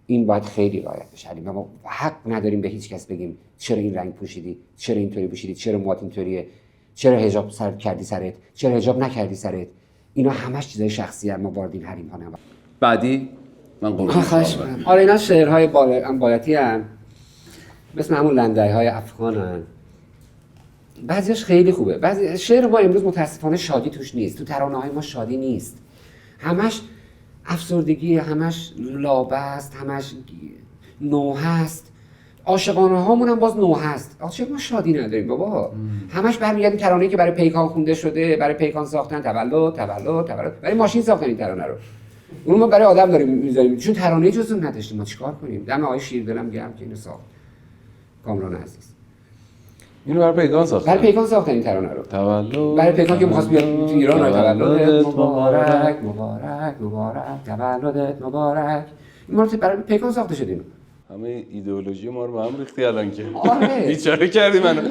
این باید خیلی رعایت بشه. ما حق نداریم به هیچ کس بگیم چرا این رنگ پوشیدی، چرا اینطوری پوشیدی، چرا موات اینطوریه، چرا حجاب سر کردی سرت، چرا حجاب نکردی سرت. اینا همش چیزای شخصیه. ما وارد این حریم ها نباید. بعدی من خواهش می‌کنم. آره اینا شعرهای بایاتی ان، مثل همون لندای‌های افغانن. بعضیش خیلی خوبه. بعضی شعر ما امروز متاسفانه شادی توش نیست. تو ترانه‌های ما شادی نیست. همش افسردگی، همش لابه است، همش نوحه است. عاشقانه هامون هم باز نوحه است. آخه ما شادی نداریم بابا. همش برمیگردیم ترانه‌ای که برای پیکان خونده شده، برای پیکان ساختن، تولد. برای ماشین ساختن این ترانه رو. اون ما برای آدم داریم می‌ذاریم. چون ترانه جز اون نداشتیم. ما چیکار کنیم؟ دم آقای شیردلم گرم که اینو ساخت. کامران عزیز. اینو برای پیکان ساختن. برای پیکان ساختن این ترانه رو. تولد. برای پیکان که می‌خواست بیاد تو ایران، تولدت مبارک مبارک مبارک، تولدت مبارک. این ما برای پیکان ساخته شد اینو. همه ایدئولوژی ما رو به هم ریختی الان که. آره. بیچاره کردی منو.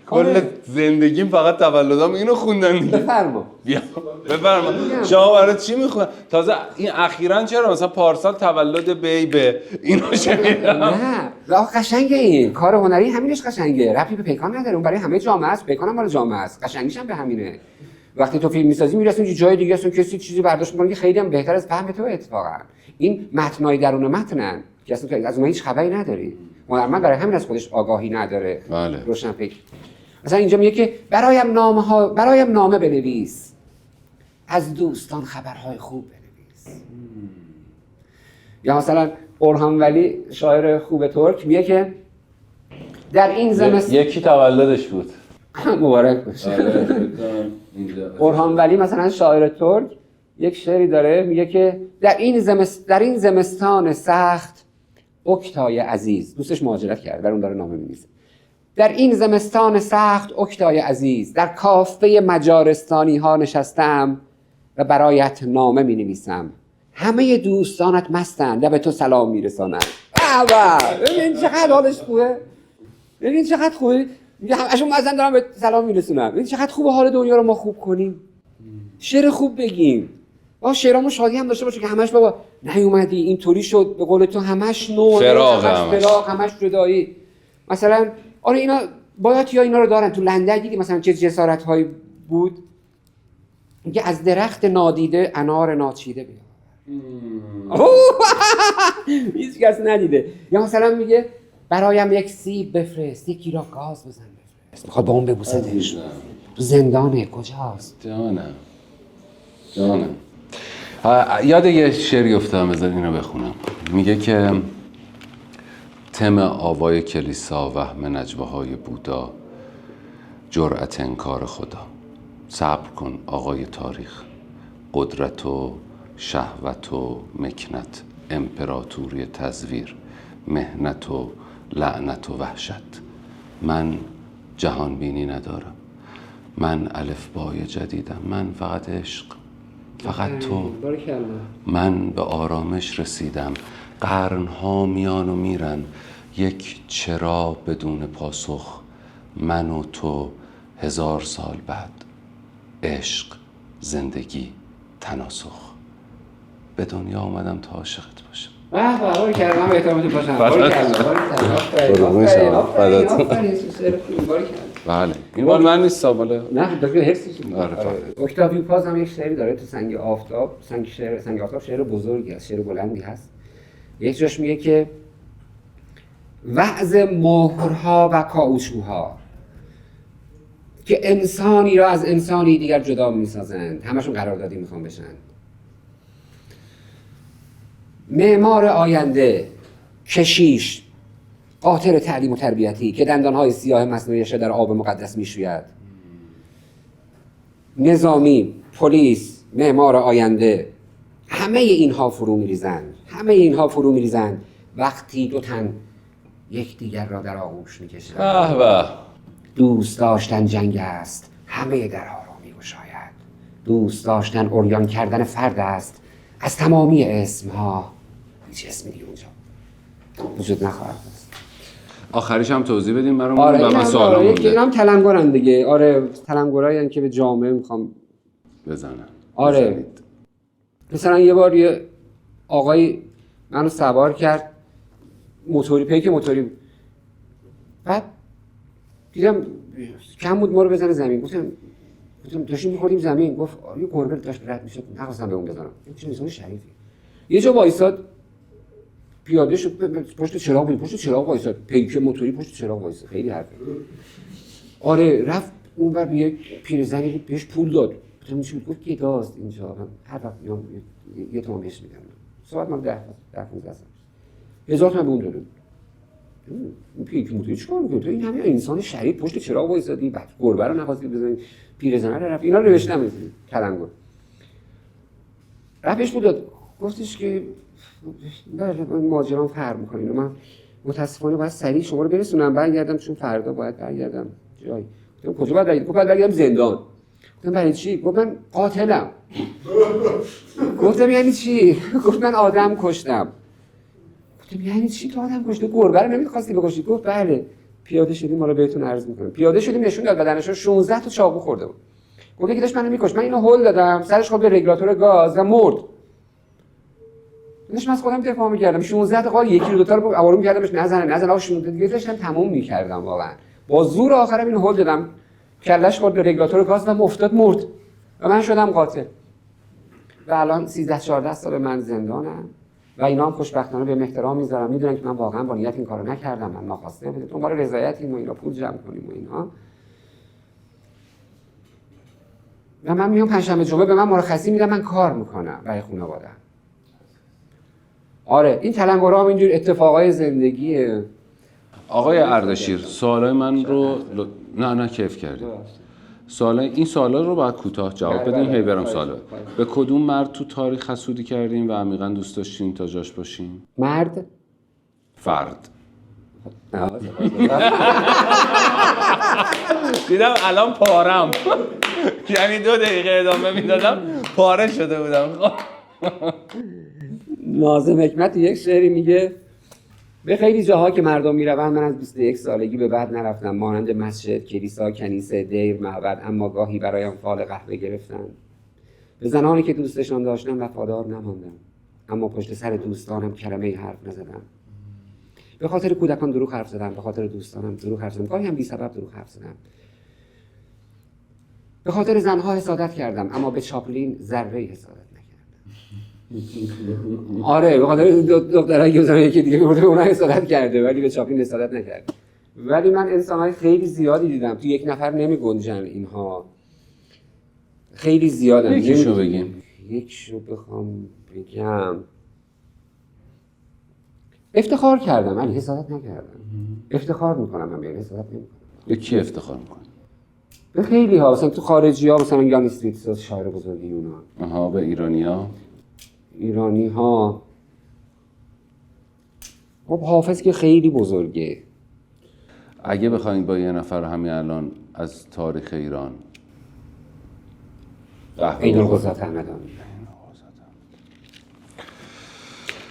کل زندگیم فقط تولدام اینو خوندن دیگه. بفرما. بفرما. شما برای چی میخونن؟ تازه این اخیراً چرا مثلا پارسال تولد بیبه اینو شنیدم. نه، راه قشنگه. این کار هنری همینش قشنگه. ربطی به پیکان نداره. اون برای همه جامعه است. پیکان هم برای جامعه است. قشنگیش هم به همینه. وقتی تو فیلم می‌سازی میرسونی جای دیگه است، کسی چیزی برداشت می‌کنه که خیلی هم بهتر از فهم تو اتفاقا. این متنای درون متنن که اصلا از اون هیچ خبری نداری. هنرمند برای همین از خودش آگاهی نداره. بله. روشنفکر. مثلا اینجا میگه که برایم نامه بنویس، از دوستان خبرهای خوب بنویس. یا مثلا اورهان ولی شاعر خوب ترک میگه که در این زمستان یکی تولدش بود. مبارک باشه. اورهان ولی مثلا شاعر ترک یک شعری داره میگه که در این زمستان سخت اکتای عزیز، دوستش مهاجرت کرده، در اون داره نامه می‌نویسه. در این زمستان سخت اکتای عزیز، در کافه مجارستانی ها نشستم و برایت نامه می نویسم. همه دوستانت مستند و به تو سلام می رسانند. ببین چقدر حالش خوبه. ببین چقدر خوبه. میگه همشون مزن دارم به سلام می رسونم. ببین چقدر خوبه حال دنیا رو ما خوب کنیم. شعر خوب بگیم. با شعرامون شادی هم داشته باشه که همش بابا نیومدی اینطوری شد، به قول تو همش نو، همش جدایی. مثلا آره اینا باید یا اینا رو دارن. تو لندن دیدی مثلا چه جسارت هایی بود. میگه از درخت نادیده انار ناچیده بیار. هیچ کس ندیده. یا مثلا میگه برایم یک سیب بفرست، یکی را گاز بزن بفرست. میخواد با اون ببوسدش. تو زندانه کجاست؟ جانم. یاد یه شعری افتادم، بذار اینو بخونم. میگه که تم آوای کلیسا، وهم نجوه‌های بودا، جرأت انکار خدا. صبر کن آقای تاریخ، قدرت و شهوت و مکنت، امپراتوری تزویر، محنت و لعنت و وحشت. من جهان بینی ندارم، من الفبای جدیدم، من فقط عشق، فقط تو. من به آرامش رسیدم، قرنها میان و میرن، یک چرا بدون پاسخ، من و تو 1000 سال بعد. عشق، زندگی، تناسخ. به دنیا آمدم تا عاشقت باشم. باری کردم احترامت باشم. بله این مال من نیست مال نه دکتر حفظش. آره. اکتاویو پاز هم یک شعری داره تو سنگ آفتاب. سنگ آفتاب شعر بزرگی هست، شعر بلندی هست. یک جاش میگه که وعظ مهرها و کاوچوها که انسانی را از انسانی دیگر جدا میسازند، همشون قراردادی میخوان بشن. معمار آینده، کشیش، قاطر تعلیم و تربیتی که دندانهای سیاه مصنوعیش در آب مقدس میشوید، نظامی، پلیس، معمار آینده، همه اینها فرو میریزند وقتی دو تن یکدیگر را در آغوش میکشند. به دوست داشتن جنگ است، همه درها را میگشاید. دوست داشتن عریان کردن فرد است، از تمامی اسمها هیچ اسمی دیگه اونجا وجود نخواهد است. آخریش هم توضیح بدیم برامون. آره و من سوالم مونده. اینا هم تلنگرن دیگه. آره تلنگرایی که به جامعه میخوام بزنن. آره بزنید. مثلا یه بار یه آقای منو سوار کرد، موتوری پیک موتوری، بعد دیدم کم بود ما رو بزنه زمین. گفتم داشتیم می‌خوردیم زمین. گفت یه گربه داشت رد می‌شد، نخواستم به اون بزنم. این چه انسان شریفی. یه جا وایساد، پیاده شد، پشت چراغ وایساد، پیک موتوری پشت چراغ وایساد. خیلی حرفه. آره رفت اون بر یک پیرزنی بود بهش پول داد. گفتم چی بود؟ گفت گداست اینجا. من هر وقت میام یه تومن بهش میدم. صحبت ما 10 15 سال. 1000 تومن به اون دادم. این پیک موتوری چیکار می‌کنه؟ تو این همه انسان شریف پشت چراغ وایسادی، بعد گربه رو نخواستی بزنی، پیرزنه رو رفت. اینا رو نوشتم تلنگر. رفتش بود گفتش که بله این ماجرام فرق می‌کنه. اینو من متأسفانه باید سریع شما رو برسونم برگردم، چون فردا باید برگردم جایی. گفتم کجا باید برگردم؟ گفت باید برگردم زندان. گفتم برای چی؟ گفت من قاتلم. گفتم یعنی چی؟ گفت من آدم کشتم. گفتم یعنی چی تو آدم کشتی؟ گربه رو نمی‌خواستی بکشی؟ گفت بله. پیاده شدیم، ما رو بهتون عرض می‌کنم. پیاده شدیم نشون داد بدنش رو 16 تا چاقو خورده بود. گفت یکی داشت منو می‌کشت. من اینو هول دادم، سرش خورد به رگولاتور گاز و مرد. من از خودم دفاع می‌کردم. 16 تا قال یکی دو تا رو آروم کردمش نزن آقا 16 دیگه داشتم تموم می‌کردم واقعا. با زور آخرم اینو هول دادم. کلهش خورد به رگولاتور گاز و افتاد مرد. و من شدم قاتل. و الان 13 14 سال من زندانم. و اینا هم خوشبختانه به احترام میذارم، میدونن که من واقعا با نیت این کارو نکردم، من ناخواسته بوده. تو ما رو رضایتیم و اینا پول جمع کنیم و اینا. و من میام پنجشنبه جمعه به من مرخصی میدم، من کار میکنم برای خانواده‌ام. آره این تلنگرها هم اینجور اتفاقای زندگیه. آقای اردشیر سوالای من رو نه کیف کردیم. این سوالا رو باید کوتاه جواب بدیم. هی برام سوالا. به کدوم مرد تو تاریخ حسودی کردیم و عمیقاً دوست داشتین تا جاش باشیم؟ مرد؟ فرد. دیدم الان پارم. یعنی 2 دقیقه ادامه میدادم پاره شده بودم. ناظم حکمت یک شعری میگه به خیلی جاها که مردم میروند من از 21 سالگی به بعد نرفتم، مانند مسجد، کلیسا، کنیسه، دیر، معبد، اما گاهی برایم فال قهوه گرفتند. به زنانی که دوستشان داشتم وفادار نماندم، اما پشت سر دوستانم کلمه حرف نزدم. به خاطر کودکان دروغ حرف زدم، به خاطر دوستانم دروغ حرف زدم، گاهی هم بی سبب دروغ حرف زدم. به خاطر زنها حسادت کردم، اما به چاپلین ذره‌ای حسادت نکردم. آره به خاطر دخترایی که زنایی که دیگه اونها حسادت کرده ولی به چاپلین حسادت نکرد. ولی من انسان‌های خیلی زیادی دیدم، تو یک نفر نمی‌گنجن اینها. خیلی زیادن. یکیشو بگیم. یکیشو بخوام بگم افتخار کردم ولی حسادت نکردم. افتخار میکنم من به حسادت نمیکنم. به کی افتخار میکنی؟ به خیلی ها، مثلا تو خارجی ها، مثلا یان استریت شاعر بزرگی یونان. آها به ایرانی ها خب حافظ که خیلی بزرگه. اگه بخواید با یه نفر همین الان از تاریخ ایران این القدرت همدانی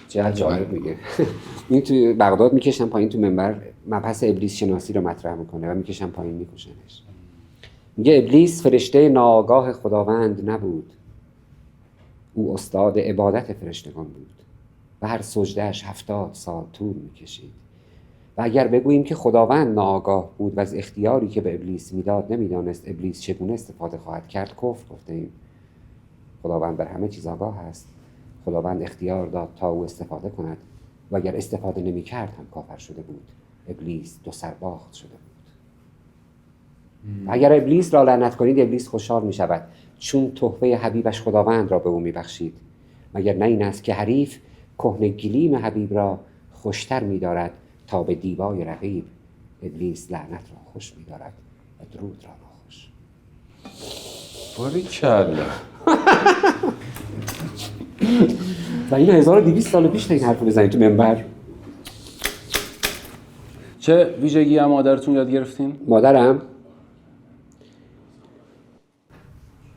چقدر جالب میگه. این تو بغداد میکشن پایین تو منبر مبحث ابلیس شناسی رو مطرح میکنه و میکشن پایین میکشنش. میگه ابلیس فرشته ناآگاه خداوند نبود، او استاد عبادت فرشتگان بود و هر سجدهش 70 سال طول میکشید. و اگر بگوییم که خداوند ناآگاه بود و از اختیاری که به ابلیس میداد نمیدانست ابلیس چگونه استفاده خواهد کرد، کفر گفتیم. خداوند بر همه چیز آگاه است. خداوند اختیار داد تا او استفاده کند و اگر استفاده نمی‌کرد هم کافر شده بود. ابلیس دو سرباخت شده بود. اگر ابلیس را لعنت کنید، ابلیس خوشحال می‌شود، چون تحفه حبیبش خداوند را به او می‌بخشید. مگر نه این است که حریف کهنه گلیم حبیب را خوشتر می‌دارد تا به دیبای رقیب. ابلیس لعنت را خوش می‌دارد و درود را ناخوش. باریکلا. و این 1200 سال پیش این حرف رو بزنید تو منبر. چه ویژگی هم مادرتون یاد گرفتین؟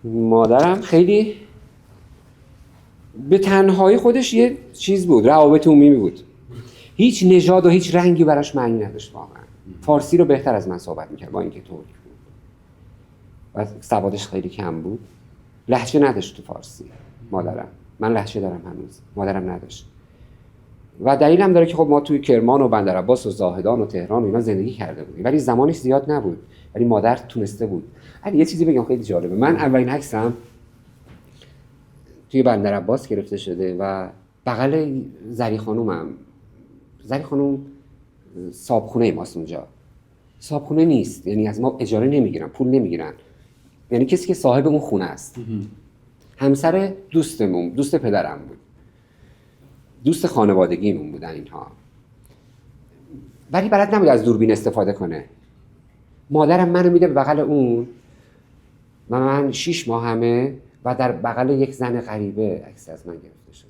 مادرم خیلی به تنهایی خودش یه چیز بود، روابط عمومی بود. هیچ نژاد و هیچ رنگی براش معنی نداشت واقعا. فارسی رو بهتر از من صحبت میکرد با اینکه ترک بود. و سوادش خیلی کم بود. لهجه نداشت تو فارسی مادرم. من لهجه دارم هنوز. مادرم نداشت. و دلیلم داره که خب ما توی کرمان و بندرعباس و زاهدان و تهران و اینا زندگی کرده بودیم، ولی زمانش زیاد نبود. ولی مادر تونسته بود. ولی یه چیزی بگم خیلی جالبه. من اولین عکسم توی بندرعباس گرفته شده و بغل زری خانومم. زری خانوم صابخونه ماست اونجا. صابخونه نیست، یعنی از ما اجاره نمیگیرن، پول نمیگیرن. یعنی کسی که صاحب اون خونه است. همسر دوستمون، دوست پدرم بود. دوست خانوادگیمون بودن اینها. ولی بلد نبود از دوربین استفاده کنه. مادرم منو میده به بغل اون و من 6 ماهمه و در بغل یک زن غریبه عکس از من گرفته شده.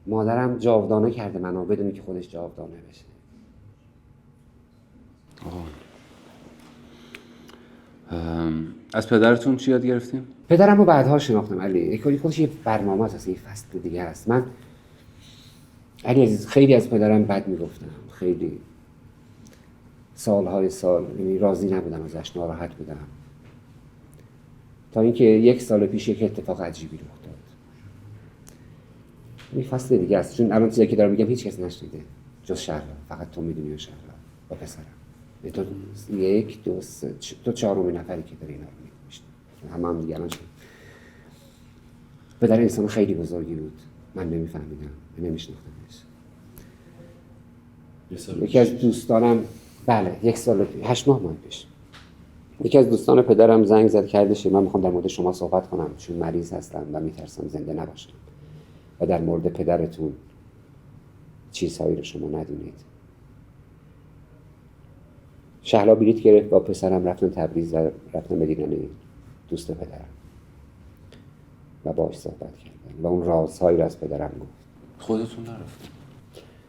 مادرم جاودانه کرده منو بدون که خودش جاودانه بشه. از پدرتون چی یاد گرفتین؟ پدرم رو بعدها شناختم علی. یکی خودش یه برنامه هست، یه فصل دیگه است. من علی عزیز خیلی از پدرم بد میگفتم، خیلی سالهای سال، یعنی راضی نبودم ازش، ناراحت بودم. تا اینکه 1 سال پیش یک اتفاق عجیبی رخ داد. این فصل دیگه است، چون الان چیزی که دارم میگم هیچ کس نشنیده جز شهلا. فقط تو میدونی و شهلا و پسرم. تو 1 2 3 تو 4مین نفری که داره اینا رو میگه. هم دیگه الان شد. پدر انسان خیلی بزرگی بود. من نمیفهمیدم، نمیشناختمش. یکی از دوستانم، بله 1 سال پیش، 8 ماه پیش، یکی از دوستان پدرم زنگ زد کردش من میخوام در مورد شما صحبت کنم، چون مریض هستم و میترسم زنده نباشم و در مورد پدرتون چیزهایی رو شما ندونید. شهلا بلیط گرفت با پسرم رفتن تبریز و رفتن به دیدن دوست پدرم و باهاش صحبت کردن و اون رازهایی رو از پدرم گفت. خودتون نرفتین؟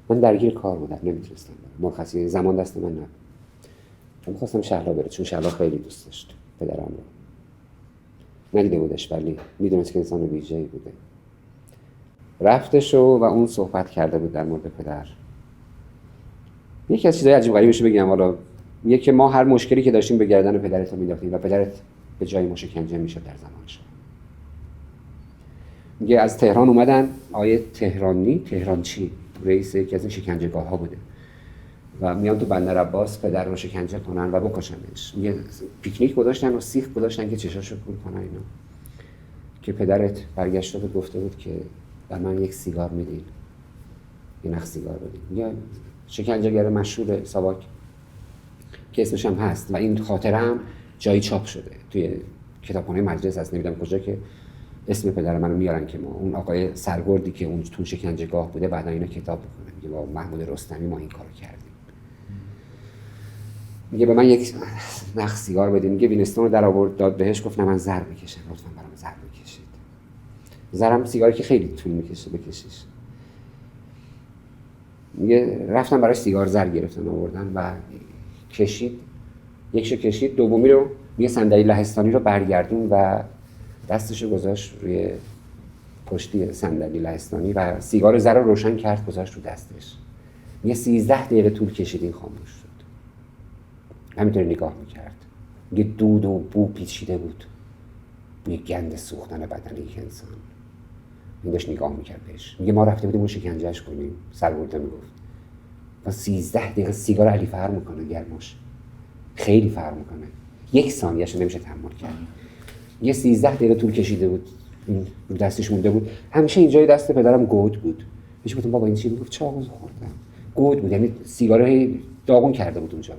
من درگیر کار بودم، نمیتونستم برم. مرخصی زمان دست من نبود. من می‌خواستم شهلا بره چون شهلا خیلی دوست داشت پدرم رو. ندیده بودش ولی میدونست که انسان ویژه‌ای بوده. رفتش و اون صحبت کرده بود در مورد پدر. یکی از چیزای عجیب غریبش بگم، حالا میگه که ما هر مشکلی که داشتیم به گردن پدرت می‌انداختیم و پدرت به جای ما شکنجه میشد در زمانش. میگه از تهران اومدن، آیه تهرانچی رئیس یکی از این شکنجهگاه‌ها بوده و میان تو بندرعباس پدر رو شکنجه کنن و بکشنش. میگه پیکنیک گذاشتن و سیخ گذاشتن که چشاشو کور کنن اینا. که پدرت برگشته بود گفته بود که به من 1 سیگار میدین، یه نخ سیگار بدین. میگه شکنجهگر مشهور ساواک که اسمش هم هست و این خاطره هم جایی چاپ شده توی کتابخانه مجلس هست، نمیدونم کجا، که اسم پدر منو میارن که ما اون آقای سرگردی که اون تو شکنجهگاه بوده بعدا اینا کتاب بکنه. میگه با محمود رستمی ما این کارو کردیم. میگه به من 1 نخ سیگار بدین. میگه وینستون رو در آورد داد بهش، گفت نه من زر میکشم، لطفا برام زر بکشید. زرم سیگاری که خیلی طول میکشه بکشیش. میگه رفتم برای سیگار زر گرفتن آوردن و کشید، یکشو کشید، دومی رو یه صندلی لهستانی رو برگردون و دستشو گذاشت روی پشتی صندلی لهستانی و سیگار زر رو روشن کرد گذاشت رو دستش. یه 13 دقیقه طول کشید این خاموش شد. همینطور نگاه میکرد. یه دود و بو پیچیده بود. یه گند سوختن بدن یک انسان. این داشت نگاه میکرد بهش. میگه ما رفته بودیم اون شکنجهش کنیم. سرگرده میگفت. و 13 دقیقه سیگار علی فرق میکنه گرماش. خیلی فرق میکنه. 1 ثانیه‌اش نمیشه تحمل کرد. یه 13 دقیقه طول کشیده بود. این رو دستش مونده بود. همیشه اینجای دست پدرم گود بود. بهش گفتم بابا این چی بود؟ چاقو خوردم. گود بود، یعنی سیگار داغون کرده بود اونجا.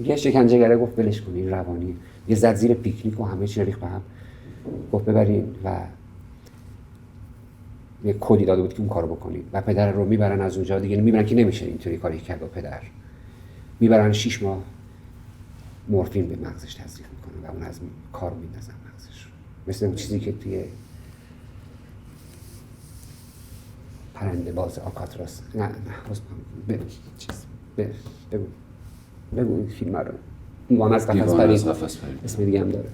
یه شکنجه‌گره گفت ولش کن این روانی. یه زد زیر پیکنیک و همه چی ریخت به هم. گفت ببرین و یه کدی داده بود که اون کارو بکنید و پدر رو میبرن از اونجا دیگه میبرن که نمیشه اینطوری کاری کرد با پدر. میبرن 6 ماه مورفین به مغزش تزریق میکنه و اون از کار میندازن مغزش رو. مثل اون چیزی که توی پرنده باز آکاتراس نه بگو این فیلم رو دیوانه از قفس پرید اسم دیگه هم داره.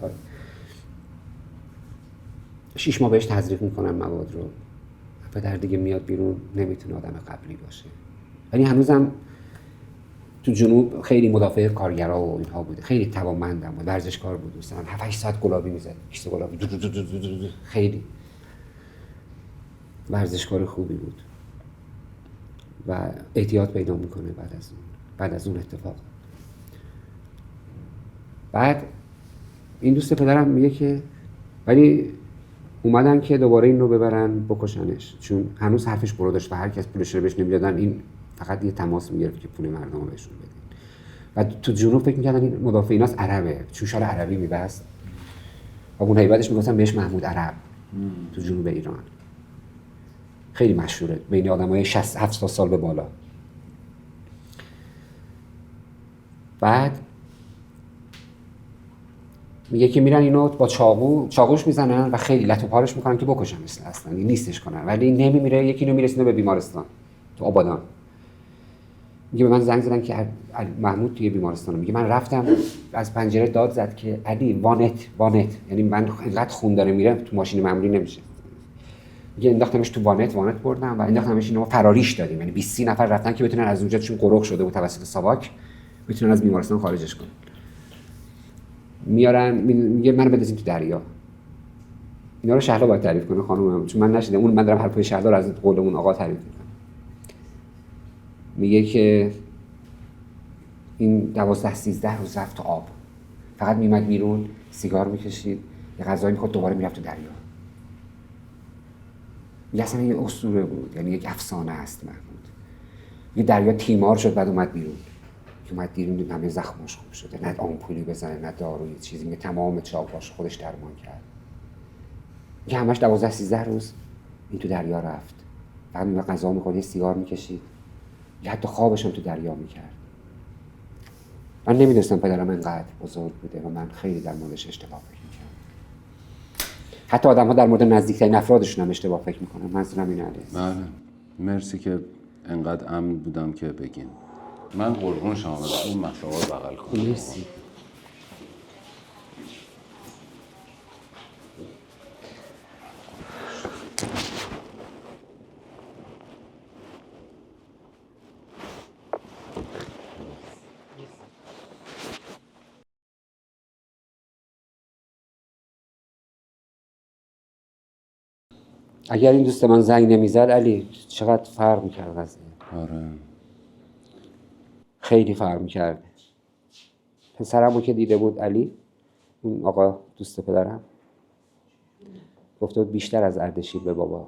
6 ماه بهش تزریق میکنن مواد رو. پدر دیگه میاد بیرون نمیتونه آدم قبلی باشه. ولی هنوزم تو جنوب خیلی مدافع کارگرا و اینها بود. خیلی توانمندم بود. ورزشکار بود. مثلا 7-8 ساعت گلابی میزد. کیسه گلابی خیلی ورزشکار خوبی بود. و اعتیاد پیدا میکنه بعد از اون اتفاق. بعد این دوست پدرم میگه که ولی اومدن که دوباره این رو ببرن بکشنش، چون هنوز حرفش برو داشت و هر کس پولش رو بهش نمیدادن این فقط یه تماس میگرفت که پول مردم رو بهشون بدین. و تو جنوب فکر میکردن این مدافعیناست عربه، چوشال عربی میبست و اون هیبتش میگفتن بهش محمود عرب. تو جنوب ایران خیلی مشهوره بین آدمای 60-70 سال به بالا. بعد میگه که میرن اینو با چاقوش میزنن و خیلی لط و پارش میکنن که بکشن اصلا نیستش کنن، ولی نمیمیره. یکی اینو میرسونه به بیمارستان تو آبادان. میگه به من زنگ زدن که محمود توی بیمارستانه. میگه من رفتم از پنجره داد زد که علی وانت، یعنی من اینقدر خون داره میره تو ماشین معمولی نمیشه. میگه انداختمش تو وانت بردم و انداختمش اینو فراریش دادیم، یعنی 20-30 نفر رفتن که بتونن از اونجا چون قرق شده بود توسط ساواک بتونن از بیمارستان خارجش کنن. میارن میگه منو بندازین تو دریا. اینا رو شهلا باید تعریف کنه خانومم، چون من نشیدم. من دارم حرفای شهلا رو از قول اون آقا تعریف میکنم. میگه که این 12-13 روز رفت تو آب، فقط میمد بیرون سیگار میکشید یه غذایی میخورد دوباره میرفت تو دریا. میگه اصلا یه اسطوره بود، یعنی یک افسانه است محمود. یه دریا تیمار شد بعد اومد بیرون. که اومد بیرون همه زخماش خوب شده، نه آمپولی بزنه نه داروی چیزی. میگه تمام چاقاش خودش درمان کرد. میگه همش 12-13 روز این تو دریا رفت، فقط میگه غذا میخورد، سیگار میکشید، یه حتی خوابش هم تو دریا میکرد. من نمیدونستم پدرم انقدر بزرگ بوده و من خیلی در موردش اشتباه فکر میکنم. حتی آدم ها در مورد نزدیکترین افرادشون هم اشتباه فکر میکنن. منظورم اینه. بله مرسی که انقدر امن بودم که بگین. من قربون شما برم اون مطلبا رو بغل کنم. مرسی. اگر این دوست من زنگ نمیزد علی چقدر فرق میکرد قضیه. آره خیلی فرق میکرد. پسرمو که دیده بود علی، اون آقا دوست پدرم گفته بود بیشتر از اردشیر به بابا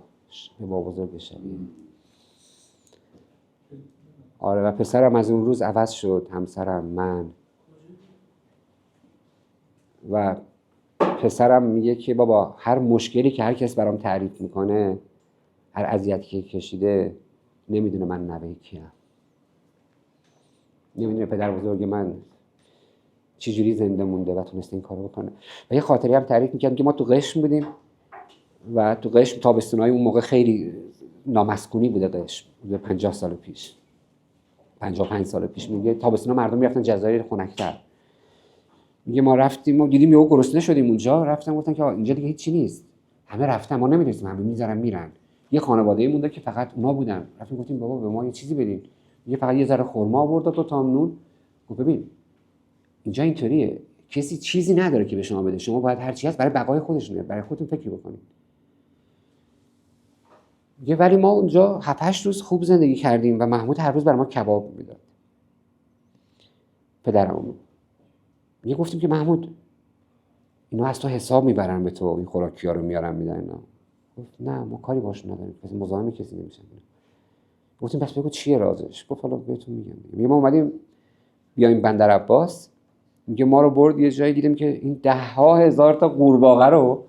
بزرگ شبیه. آره و پسرم از اون روز عوض شد، همسرم، من. و پسرم میگه که بابا هر مشکلی که هر کس برام تعریف میکنه، هر اذیتی که کشیده، نمیدونه من نوه کیم، نمیدونه پدر بزرگ من چجوری زنده مونده و تونسته این کارو بکنه. و یه خاطری هم تعریف میکرد که ما تو قشم بودیم و تو قشم تابستونای اون موقع خیلی نامسکونی بوده داشت 50 سال پیش 55 سال پیش. میگه تابستونا مردم میرفتن جزایر خنک‌تر. میگه ما رفتیم ما دیدیم یهو گرسنه شدیم اونجا، رفتم گفتن که اینجا دیگه هیچ چی نیست، همه رفتن ما نمیدونستیم، همه میذارن میرن. یه خانواده‌ای مونده که فقط اونا بودن. رفتیم گفتیم بابا به ما یه چیزی بدین. میگه فقط یه ذره خرما آورد تا تام نون. گفت ببین اینجا اینطوریه، کسی چیزی نداره که به شما بده، شما باید هر چی هست برای بقای خودتونه، برای خودتون فکر بکنید. میگه ولی ما اونجا 7-8 روز خوب زندگی کردیم و محمود هر روز برای ما کباب میداد. پدرمون میگه گفتیم که محمود اینا از تو حساب میبرن به تو، این خوراکی‌ها رو میارن میدن اینا. گفت نه ما کاری باش نداریم، مثلا مزاحم کسی نمیشن. گفتیم پس بگو چیه رازش؟ گفت حالا بهتون میگم. میگه ما اومدیم بیایم بندر عباس، میگه ما رو برد یه جایی دیدیم که این 10,000 تا قورباغه رو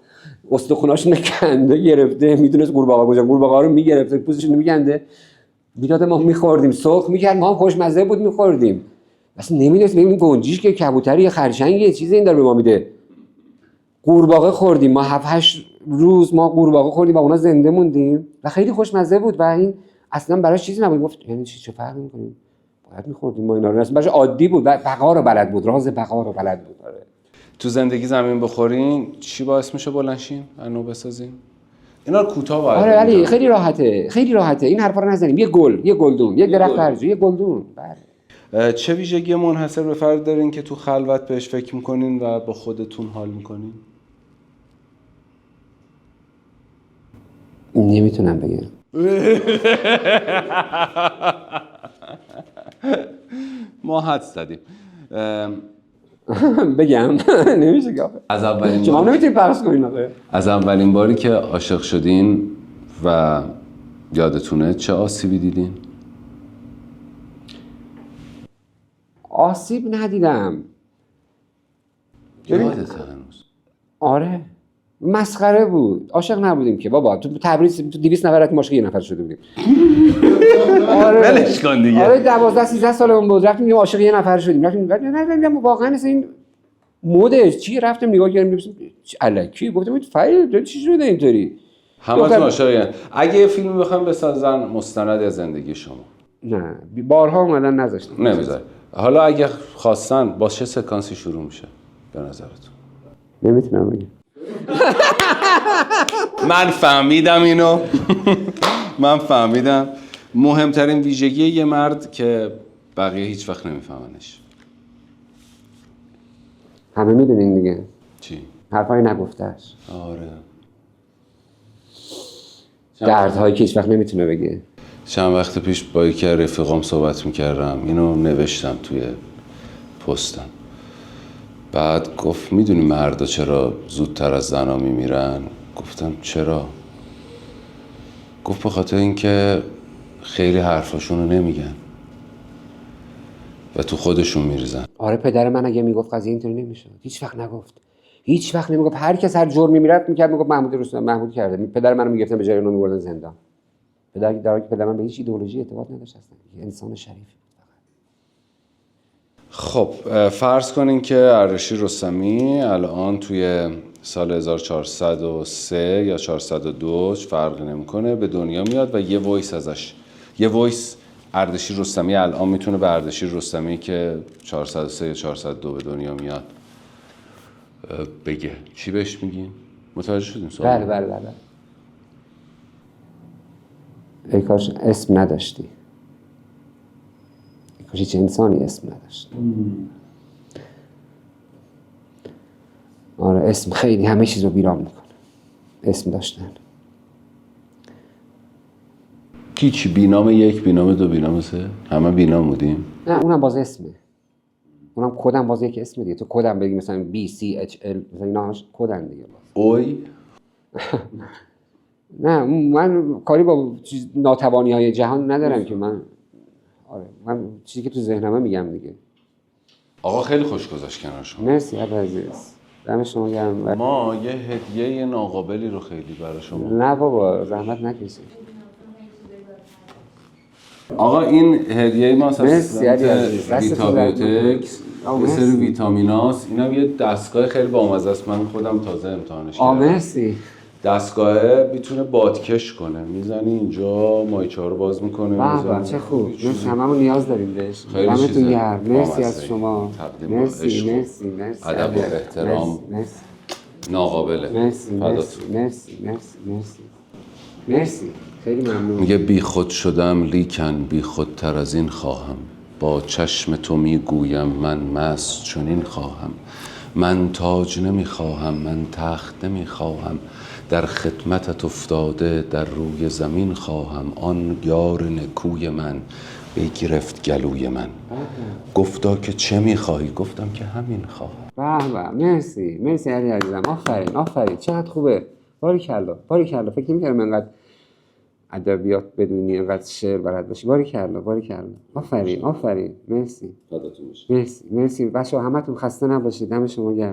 استخوناشون کنده گرفته، میدونست قورباغه کجا، قورباغه رو میگرفته پوستشون رو میگنده میداد، ما میخوردیم، سرخ میکرد، ما هم خوشمزه بود میخوردیم. اصلا نمیدونست این گنجیش که کبوتری یا خرچنگ یه چیزی این داره به ما میده. قورباغه خوردیم ما 7-8 روز، ما قورباغه خوردیم و اونا زنده موندیم و خیلی خوشمزه بود و این اصلا براش چیزی نبود. گفت یعنی چه فرقی میکنه، باید میخوردیم ما اینا رو، اصلا براش عادی بود، بقا رو بلد بود، راز بقا رو بلد بود. آره. تو زندگی زمین بخورین چی باعث میشه بلنشین انو بسازین؟ اینا رو کوتاه باید آره ولی خیلی راحته، خیلی راحته. این حرفا رو نزنیم. یه گلدون، یه درخت هرجا، یه گلدون. بله. چه ویژگی منحصر به فرد دارین که تو خلوت بهش فکر میکنین و با خودتون حال میکنین؟ نمیتونم بگم. ما حد زدیم. بگم نمیشه که از اولین شما نمیتونید پخش کنین. از اولین باری که عاشق شدین و یادتونه چه آسیبی دیدین؟ آسیب ندیدم. یادته هنوز؟ آره مسخره بود، عاشق نبودیم که بابا. تو تبریز تو 200 نفر رفتیم عاشق یه نفر شده بودیم. آره ولش کن دیگه. آره 12-13 سالمون بود رفتیم عاشق یه نفر شدیم. رفتیم نه واقعا این مودش چی، رفتیم نگاه کردیم الکی گفتم فایل چی شده اینطوری. همتون عاشقین. اگه یه فیلمی بخوایم بسازن مستند از زندگی شما؟ نه بارها اومدن نذاشتن. نمیذاره. حالا اگه خواستن با چه سکانسی شروع میشه به نظرتون؟ نمیتونم بگم. من فهمیدم اینو. من فهمیدم. مهمترین ویژگی یه مرد که بقیه هیچ وقت نمیفهمنش. همه میدونین دیگه. چی؟ حرفای نگفتهش. آره. دردهایی که هیچ وقت نمیتونه بگه. چند وقت پیش با یکی از رفیقام صحبت میکردم، اینو نوشتم توی پستم. بعد گفت میدونی مردا چرا زودتر از زنا میمیرن؟ گفتم چرا؟ گفت به خاطر اینکه خیلی حرفاشونو نمیگن و تو خودشون میریزن. آره پدر من اگه میگفت قضیه اینطوری نمیشه. هیچ وقت نگفت. هیچ وقت نمیگفت. هر کس هر جرمی میرفت میکرد میگفت محمود رستم محمود کرده. پدر منو میگفتن به جای اونو میبردن زندان. در حالی که پدر من به هیچ ایدئولوژی اعتقاد نداشت اصلا. انسان شریفی بود. خب فرض کنین که اردشیر رستمی الان توی سال 1403 یا 402 فرقی نمیکنه به دنیا میاد و یه وایس ازش، یه وایس اردشیر رستمی الان میتونه به اردشیر رستمی که 403 یا 402 به دنیا میاد بگه. چی بهش میگین؟ متوجه شدین سوال؟ بله. ای کاش اسم نداشتی. ای کاش هیچ انسانی اسم نداشت. آره اسم خیلی همه چیز رو ویران میکنه. اسم داشتن. کی بینام 1 بینام 2 بینام 3 همه بینام بودیم؟ نه اونم باز اسمه. اونم کدم باز یک اسم دیگه. تو کدم بگی مثلا BCHL مثلا اینا همش کدن دیگه باز. اوی؟ نه من کاری با ناتوانی‌های جهان ندارم که من. آره من چیزی که تو ذهنمه میگم دیگه. آقا خیلی خوش گذشت کنار شما. مرسی عزیز. دم شما گرم. ما یه هدیه ناقابلی رو خیلی برای شما. نه بابا زحمت نکشید. آقا این هدیه ما مرسی عزیز. ویتابیوتکس یه سری ویتامیناست. اینم یه دستگاه خیلی بامزه است. من خودم تازه امتحانش کردم. مرسی. دستگاهه میتونه بادکش کنه، میزنی اینجا مایچه ها رو باز میکنه. به چه خوب. مرسی، هممون نیاز داریم بهش. خیلی دمتون چیزه گرم. مرسی از بامزه‌ای. شما. تقدیم با عشق مرسی و مرسی مرسی. ادب و احترام مرسی ناقابله. مرسی فداتون. مرسی مرسی مرسی مرسی. خیلی ممنون. میگه بی خود شدم لیکن بی خودتر از این خواهم، با چشم تو میگویم من مست چنین خواهم. من تاج نمیخواهم، من تخت نمیخواهم، در خدمتت افتاده در روی زمین خواهم. آن یار نکوی من بگرفت گلوی من، گفتا که چه میخواهی؟ گفتم که همین خواهم. به مرسی مرسی علی عزیزم. آفرین آفرین. چقدر خوبه. باریکلا باریکلا. فکر نمی‌کردم انقدر ادبیات بدونی، انقدر شعر بلد باشی. باریکلا باریکلا. آفرین آفرین. مرسی فداتون بشم. مرسی مرسی. بچه‌ها همتون خسته نباشید. دم شما گرم.